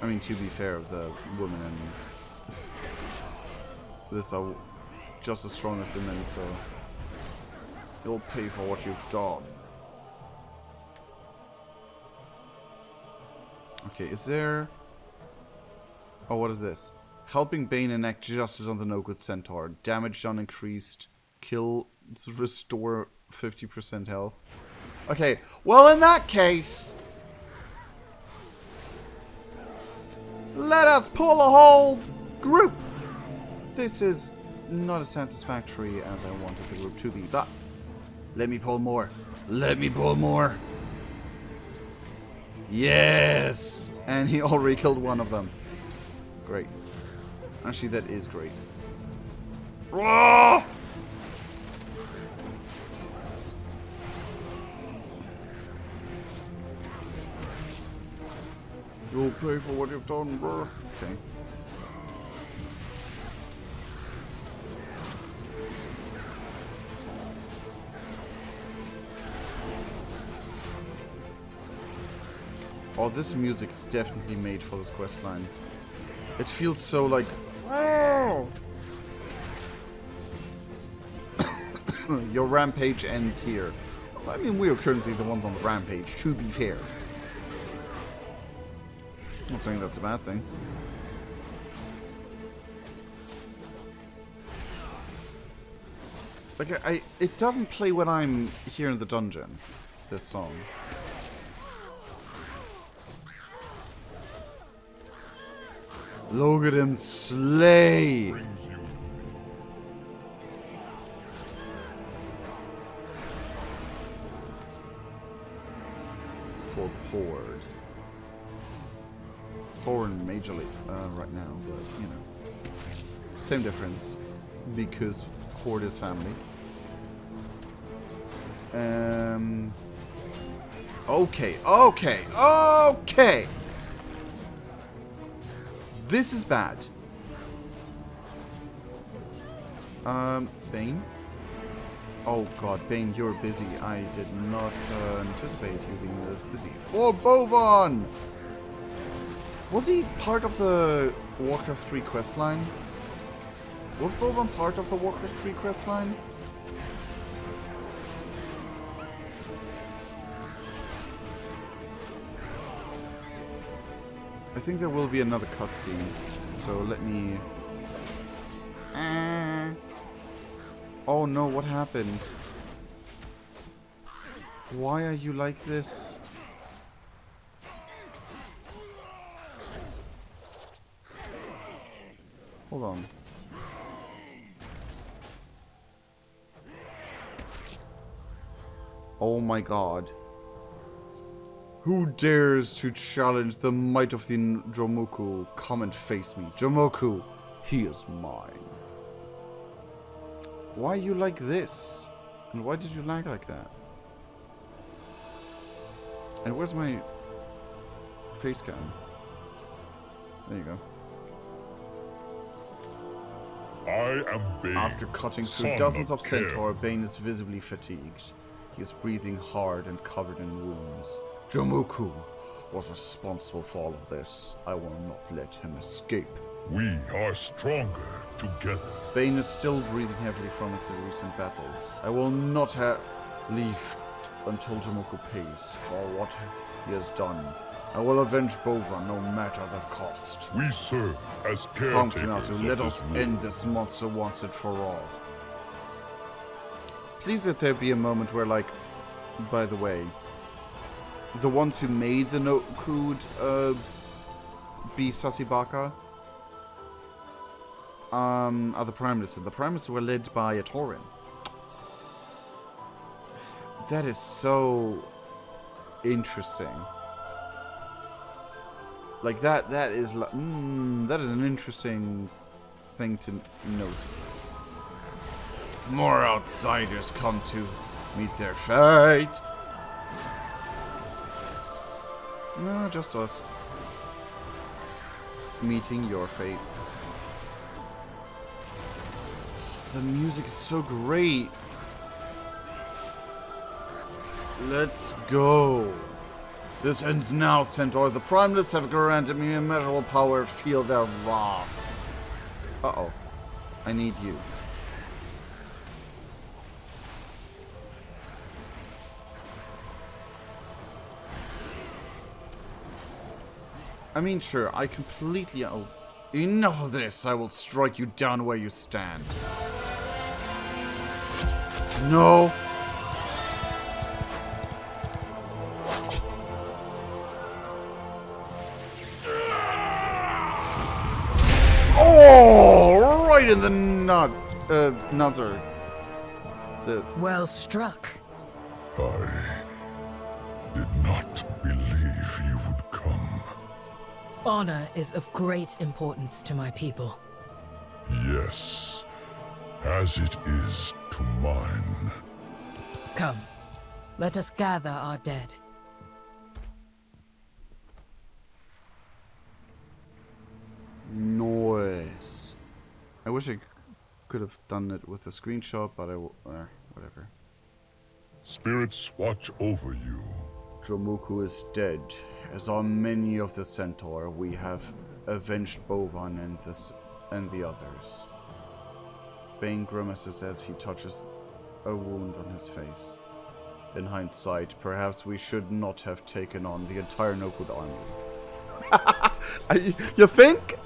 I mean, to be fair, the women and this are just as strong as the men, so you'll pay for what you've done. Okay, is there... Oh, what is this? Helping Bane enact justice on the no-good centaur. Damage done increased. Kill... Restore 50% health. Okay, well in that case... let us pull a whole group! This is not as satisfactory as I wanted the group to be, but... let me pull more. Let me pull more. Yes! And he already killed one of them. Great. Actually, that is great. Whoa! You'll pay for what you've done, bro. Okay. Oh, this music is definitely made for this questline. It feels so like... Your rampage ends here. I mean, we are currently the ones on the rampage, to be fair. Not saying that's a bad thing. Like, it doesn't play when I'm here in the dungeon, this song. Look at him slay! For Horde. Tauren majorly right now, but you know. Same difference. Because Horde is family. Okay. This is bad. Bane? Oh god, Bane, you're busy. I did not anticipate you being this busy. For Bovan! Was he part of the Warcraft 3 questline? Was Bovan part of the Warcraft 3 questline? I think there will be another cutscene, so let me... Oh no, what happened? Why are you like this? Hold on. Oh my god. Who dares to challenge the might of the Dromoku? Come and face me. Dromoku, he is mine. Why are you like this? And why did you lag like that? And where's my face cam? There you go. I am Baines, After cutting through son dozens of Cain. centaur, Bane is visibly fatigued. He is breathing hard and covered in wounds. Dromoku was responsible for all of this. I will not let him escape. We are stronger together. Bane is still breathing heavily from his recent battles. I will not leave until Dromoku pays for what he has done. I will avenge Bova no matter the cost. We serve as Come, caretakers Knatu, of let this us world. end this monster once and for all. Please let there be a moment where, like, by the way, the ones who made the no could be Sasibaka are the Primalists, and the Primalists were led by a Tauren. That is so interesting. Like that is like that is an interesting thing to note. More outsiders come to meet their fate. No, just us. Meeting your fate. The music is so great. Let's go. This ends now, Centaur. The Primalists have granted me immeasurable power. Feel their wrath. Uh-oh. I need you. I mean, sure, I completely... Oh, enough of this! I will strike you down where you stand. No! Oh! Right in the nuzzle. The... Well struck. I did not believe you would come. Honor is of great importance to my people. Yes, as it is to mine. Come, let us gather our dead. Noise. I wish I could have done it with a screenshot, but whatever. Spirits watch over you. Dromoku is dead, as are many of the Centaur, we have avenged Bovan and the others. Bane grimaces as he touches a wound on his face. In hindsight, perhaps we should not have taken on the entire Nokud army. You think?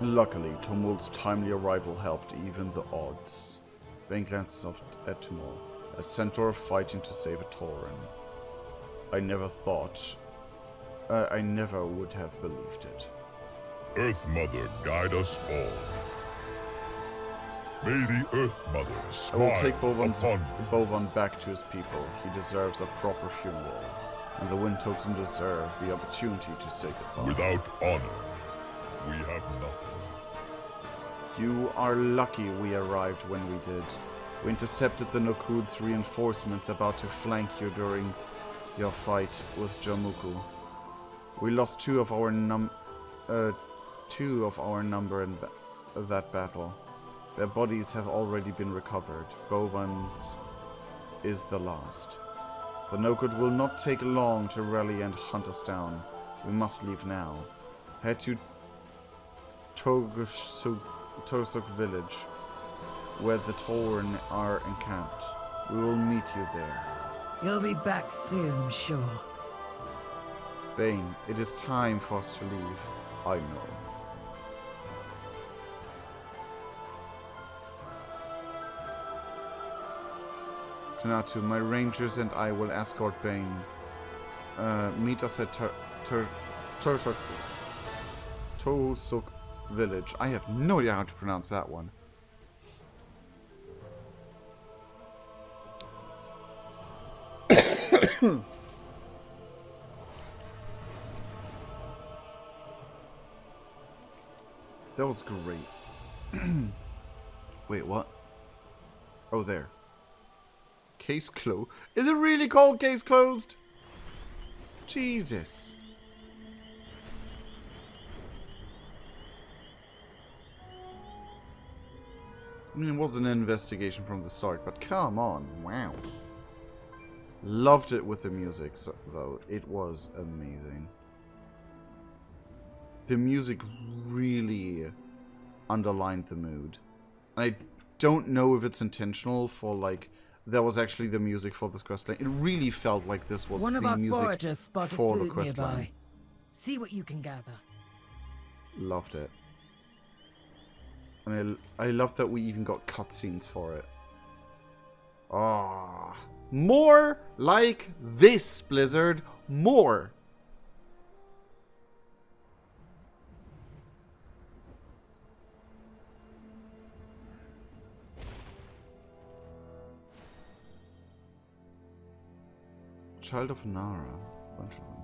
Luckily, Tumult's timely arrival helped even the odds. Bane glances off at Tumult, a centaur fighting to save a Tauren. I never would have believed it. Earth Mother, guide us all. May the Earth Mother I smile will take upon Bovan back to his people. He deserves a proper funeral, and the Wind Totem deserve the opportunity to say goodbye. Without honor, we have nothing. You are lucky we arrived when we did. We intercepted the Nokud's reinforcements about to flank you during your fight with Jamuku. We lost two of our number in that battle. Their bodies have already been recovered. Bovan's is the last. The Nokud will not take long to rally and hunt us down. We must leave now. Head to Tosuk village, where the Tauren are encamped. We will meet you there. You'll be back soon, sure. Bane, it is time for us to leave. I know. Kanatu, my rangers and I will escort Bane. Meet us at Tosuk village. I have no idea how to pronounce that one. That was great. Wait, what? Oh, there. Case closed. Is it really called case closed? Jesus. I mean, it was an investigation from the start, but come on, wow. Loved it with the music, though. It was amazing. The music really underlined the mood. I don't know if it's intentional for, like, that was actually the music for this questline. It really felt like this was One the of our music foragers spotted for the food questline. nearby. See what you can gather. Loved it. And I loved that we even got cutscenes for it. Ah, more like this, Blizzard. More. Child of Nara. Bunch of them.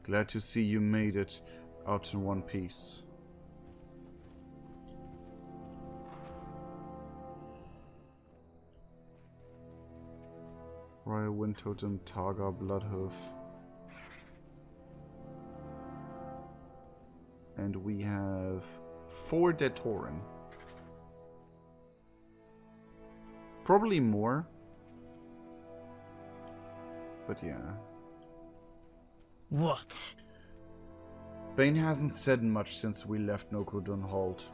Glad to see you made it out in one piece. Royal Wind Totem, Targa, Bloodhoof. And we have 4 dead Tauren. Probably more. But yeah. What? Bane hasn't said much since we left Nokudun Halt.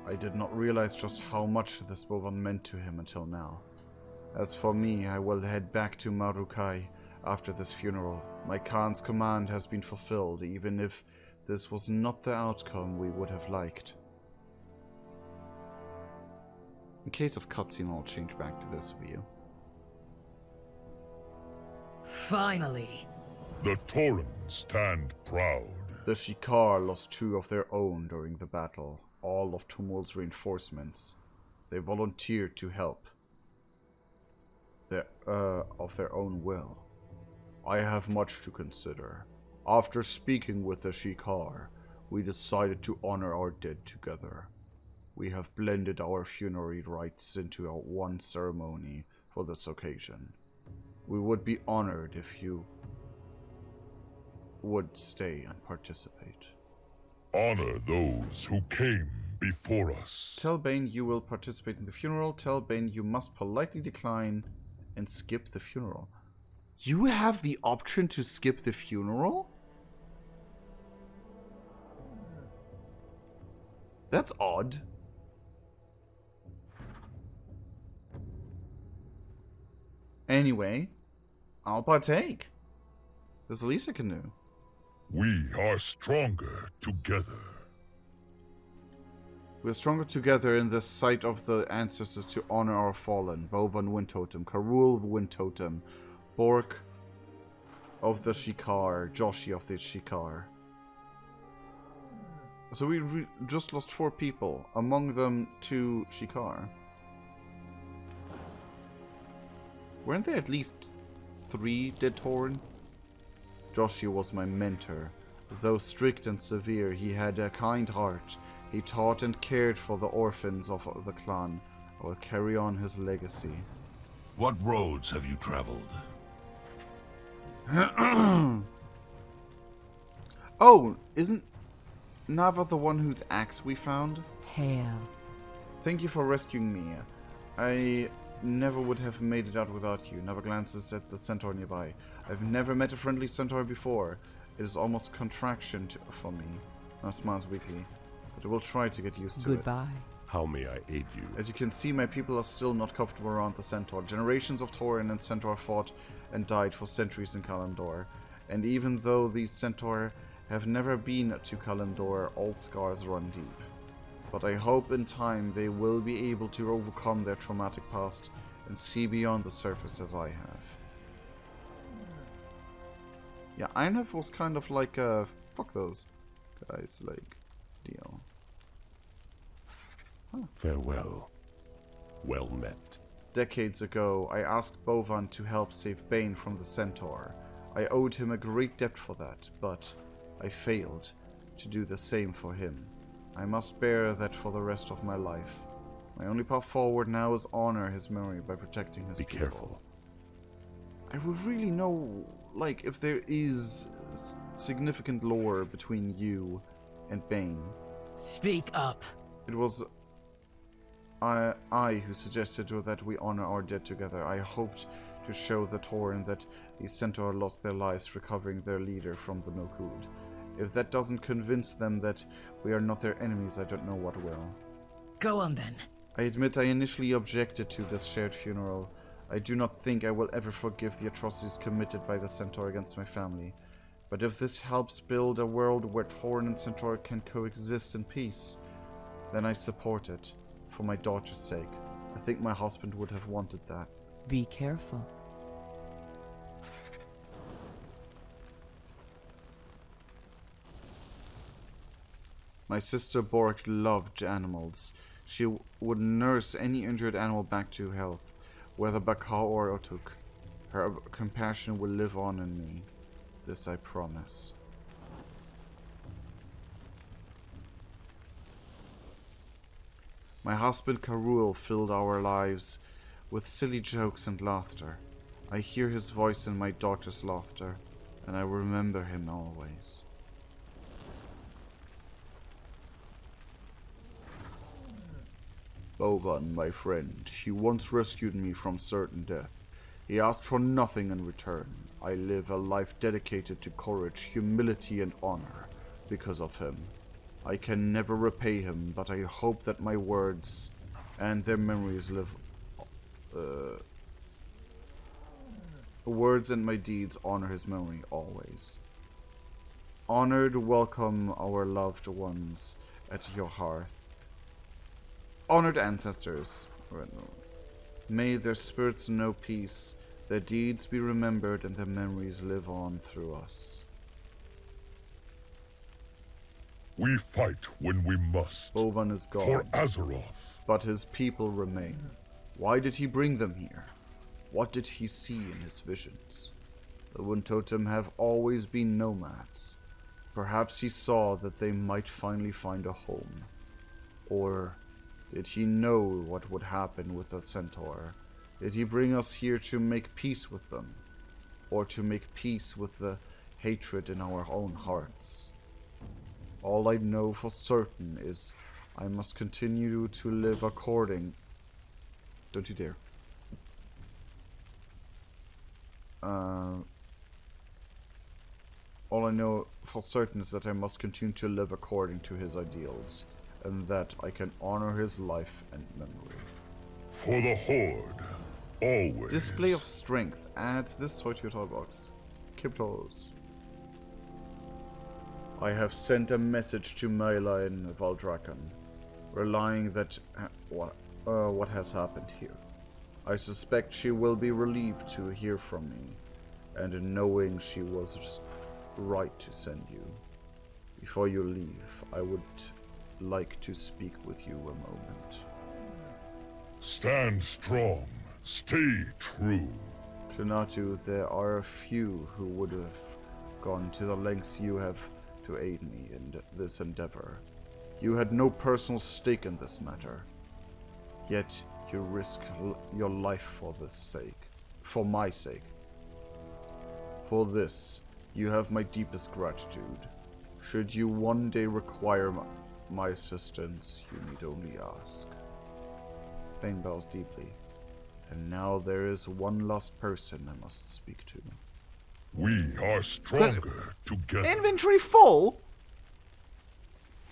I did not realize just how much this Bovan meant to him until now. As for me, I will head back to Marukai after this funeral. My Khan's command has been fulfilled, even if this was not the outcome we would have liked. In case of cutscene, I'll change back to this view. Finally. The Tauren stand proud. The Shikar lost 2 of their own during the battle, all of Tumult's reinforcements. They volunteered to help. Of their own will. I have much to consider. After speaking with the Shikar, we decided to honor our dead together. We have blended our funerary rites into our one ceremony for this occasion. We would be honored if you would stay and participate. Honor those who came before us. Tell Bane you will participate in the funeral. Tell Bane you must politely decline and skip the funeral. You have the option to skip the funeral? That's odd. Anyway, I'll partake. That's the least I can do. We are stronger together. We're stronger together in the sight of the ancestors to honor our fallen. Bovan Wind Totem, Karul Wind Totem, Bork of the Shikar, Joshi of the Shikar. So we just lost 4 people, among them 2 Shikar. Weren't there at least 3 dead Tauren? Joshi was my mentor. Though strict and severe, he had a kind heart. He taught and cared for the orphans of the clan. I will carry on his legacy. What roads have you traveled? Oh, isn't Nava the one whose axe we found? Hail. Thank you for rescuing me. I never would have made it out without you. Nava glances at the centaur nearby. I've never met a friendly centaur before. It is almost contraction for me. Nava smiles weakly. But I will try to get used to it. Goodbye. How may I aid you? As you can see, my people are still not comfortable around the centaur. Generations of Tauren and centaur fought and died for centuries in Kalimdor. And even though these centaur have never been to Kalimdor, old scars run deep. But I hope in time they will be able to overcome their traumatic past and see beyond the surface as I have. Yeah, Einhef was kind of like a fuck those guys, like, deal. Farewell. Well met. Decades ago, I asked Bovan to help save Baines from the centaur. I owed him a great debt for that, but I failed to do the same for him. I must bear that for the rest of my life. My only path forward now is honor his memory by protecting his people. Be careful. I would really know, like, if there is significant lore between you and Bane. Speak up. It was I who suggested that we honor our dead together. I hoped to show the Tauren that the centaur lost their lives recovering their leader from the Nokud. If that doesn't convince them that we are not their enemies, I don't know what will. Go on then. I admit I initially objected to this shared funeral. I do not think I will ever forgive the atrocities committed by the centaur against my family. But if this helps build a world where Tauren and centaur can coexist in peace, then I support it. For my daughter's sake. I think my husband would have wanted that. Be careful. My sister Bork loved animals. She would nurse any injured animal back to health, whether Bakar or Otuk. Her compassion will live on in me. This I promise. My husband Karul filled our lives with silly jokes and laughter. I hear his voice in my daughter's laughter, and I remember him always. Bovan, my friend, he once rescued me from certain death. He asked for nothing in return. I live a life dedicated to courage, humility, and honor because of him. I can never repay him, but I hope that my words and their memories live. Words and my deeds honor his memory always. Honored, welcome our loved ones at your hearth. Honored ancestors, may their spirits know peace, their deeds be remembered, and their memories live on through us. We fight when we must. Bovan is gone. For Azeroth. But his people remain. Why did he bring them here? What did he see in his visions? The Wind Totem have always been nomads. Perhaps he saw that they might finally find a home. Or did he know what would happen with the centaur? Did he bring us here to make peace with them? Or to make peace with the hatred in our own hearts? All I know for certain is I must continue to live according... Don't you dare. All I know for certain is that I must continue to live according to his ideals, and that I can honor his life and memory. For the Horde, always. Display of strength. Adds this toy to your toy box. Keep toys. I have sent a message to Mela in Valdrakan, relying that what has happened here. I suspect she will be relieved to hear from me, and in knowing she was just right to send you. Before you leave, I would like to speak with you a moment. Stand strong. Stay true. Klinatu, there are a few who would have gone to the lengths you have to aid me in this endeavor. You had no personal stake in this matter, yet you risk your life for this sake. For my sake. For this, you have my deepest gratitude. Should you one day require my assistance, you need only ask. Bane bows deeply. And now there is one last person I must speak to. We are stronger together. Inventory full?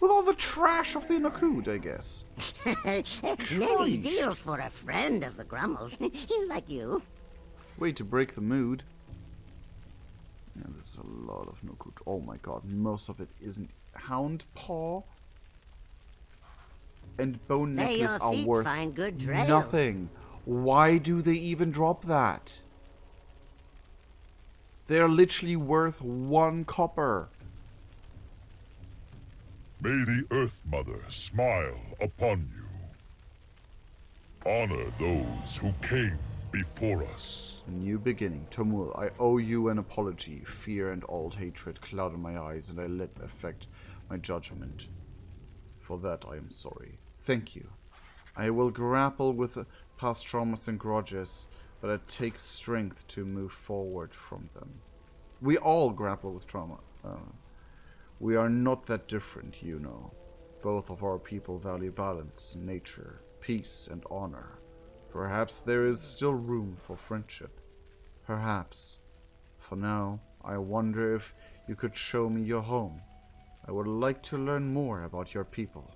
With all the trash of the Nakud, I guess. Many deals for a friend of the Grummels, like you. Way to break the mood. Yeah, there's a lot of Nakud. Oh my god, most of it isn't. Hound Paw and Bone May Necklace your are feet worth find good trails. nothing. Why do they even drop that? They're literally worth 1 copper. May the Earth Mother smile upon you. Honor those who came before us. A new beginning. Tomul, I owe you an apology. Fear and old hatred clouded my eyes, and I let it affect my judgment. For that I am sorry. Thank you. I will grapple with past traumas and grudges, but it takes strength to move forward from them. We all grapple with trauma. We are not that different, you know. Both of our people value balance, nature, peace, and honor. Perhaps there is still room for friendship. Perhaps. For now, I wonder if you could show me your home. I would like to learn more about your people.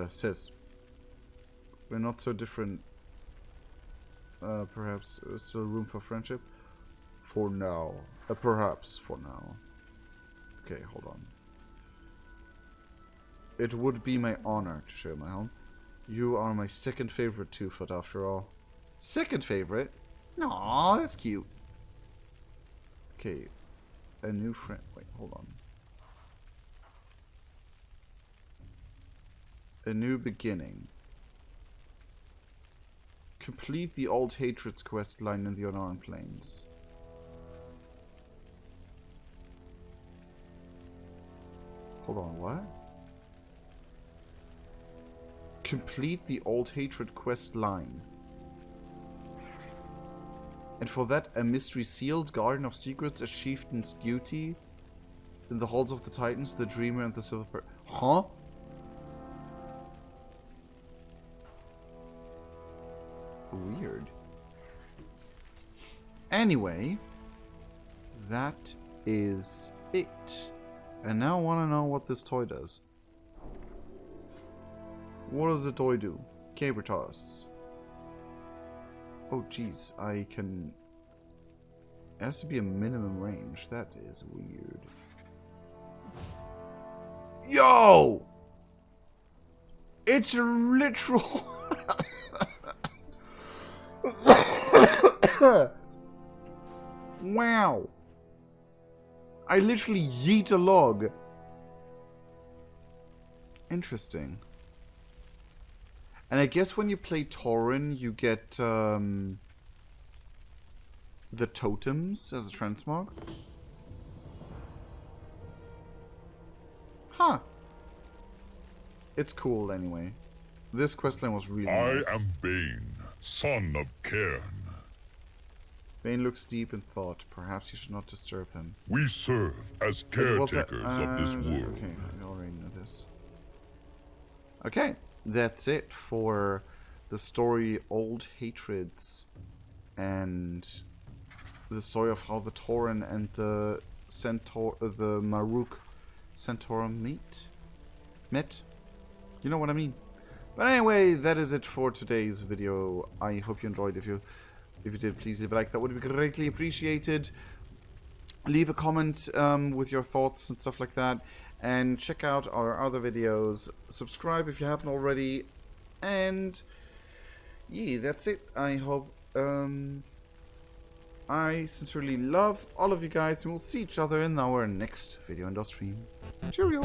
Sis. We're not so different. Perhaps still room for friendship? For now. Perhaps for now. Okay, hold on. It would be my honor to show my home. You are my second favorite two-foot after all. Second favorite? Aw, that's cute. Okay. A new friend. Wait, hold on. A new beginning. Complete the Old Hatreds quest line in the Honoran Plains. Hold on, what? Complete the Old Hatred quest line. And for that, a mystery sealed Garden of Secrets, a chieftain's duty in the halls of the Titans, the Dreamer, and the Silver. Huh? Weird. Anyway, that is it. And now I want to know what this toy does. What does the toy do? Caber toss. Oh jeez, I can... It has to be a minimum range. That is weird. Yo! It's a literal... Wow. I literally yeet a log. Interesting. And I guess when you play Tauren, you get the totems as a transmog. Huh. It's cool anyway. This questline was really nice. I am Bane, son of Cairn. Bane looks deep in thought. Perhaps you should not disturb him. We serve as caretakers of this world. Okay, I already know this. Okay, that's it for the story Old Hatreds and the story of how the Tauren and the the Maruk Centaur met. You know what I mean. But anyway, that is it for today's video. I hope you enjoyed. If you did, please leave a like. That would be greatly appreciated. Leave a comment with your thoughts and stuff like that. And check out our other videos. Subscribe if you haven't already. And yeah, that's it. I hope I sincerely love all of you guys. And we'll see each other in our next video and stream. Cheerio!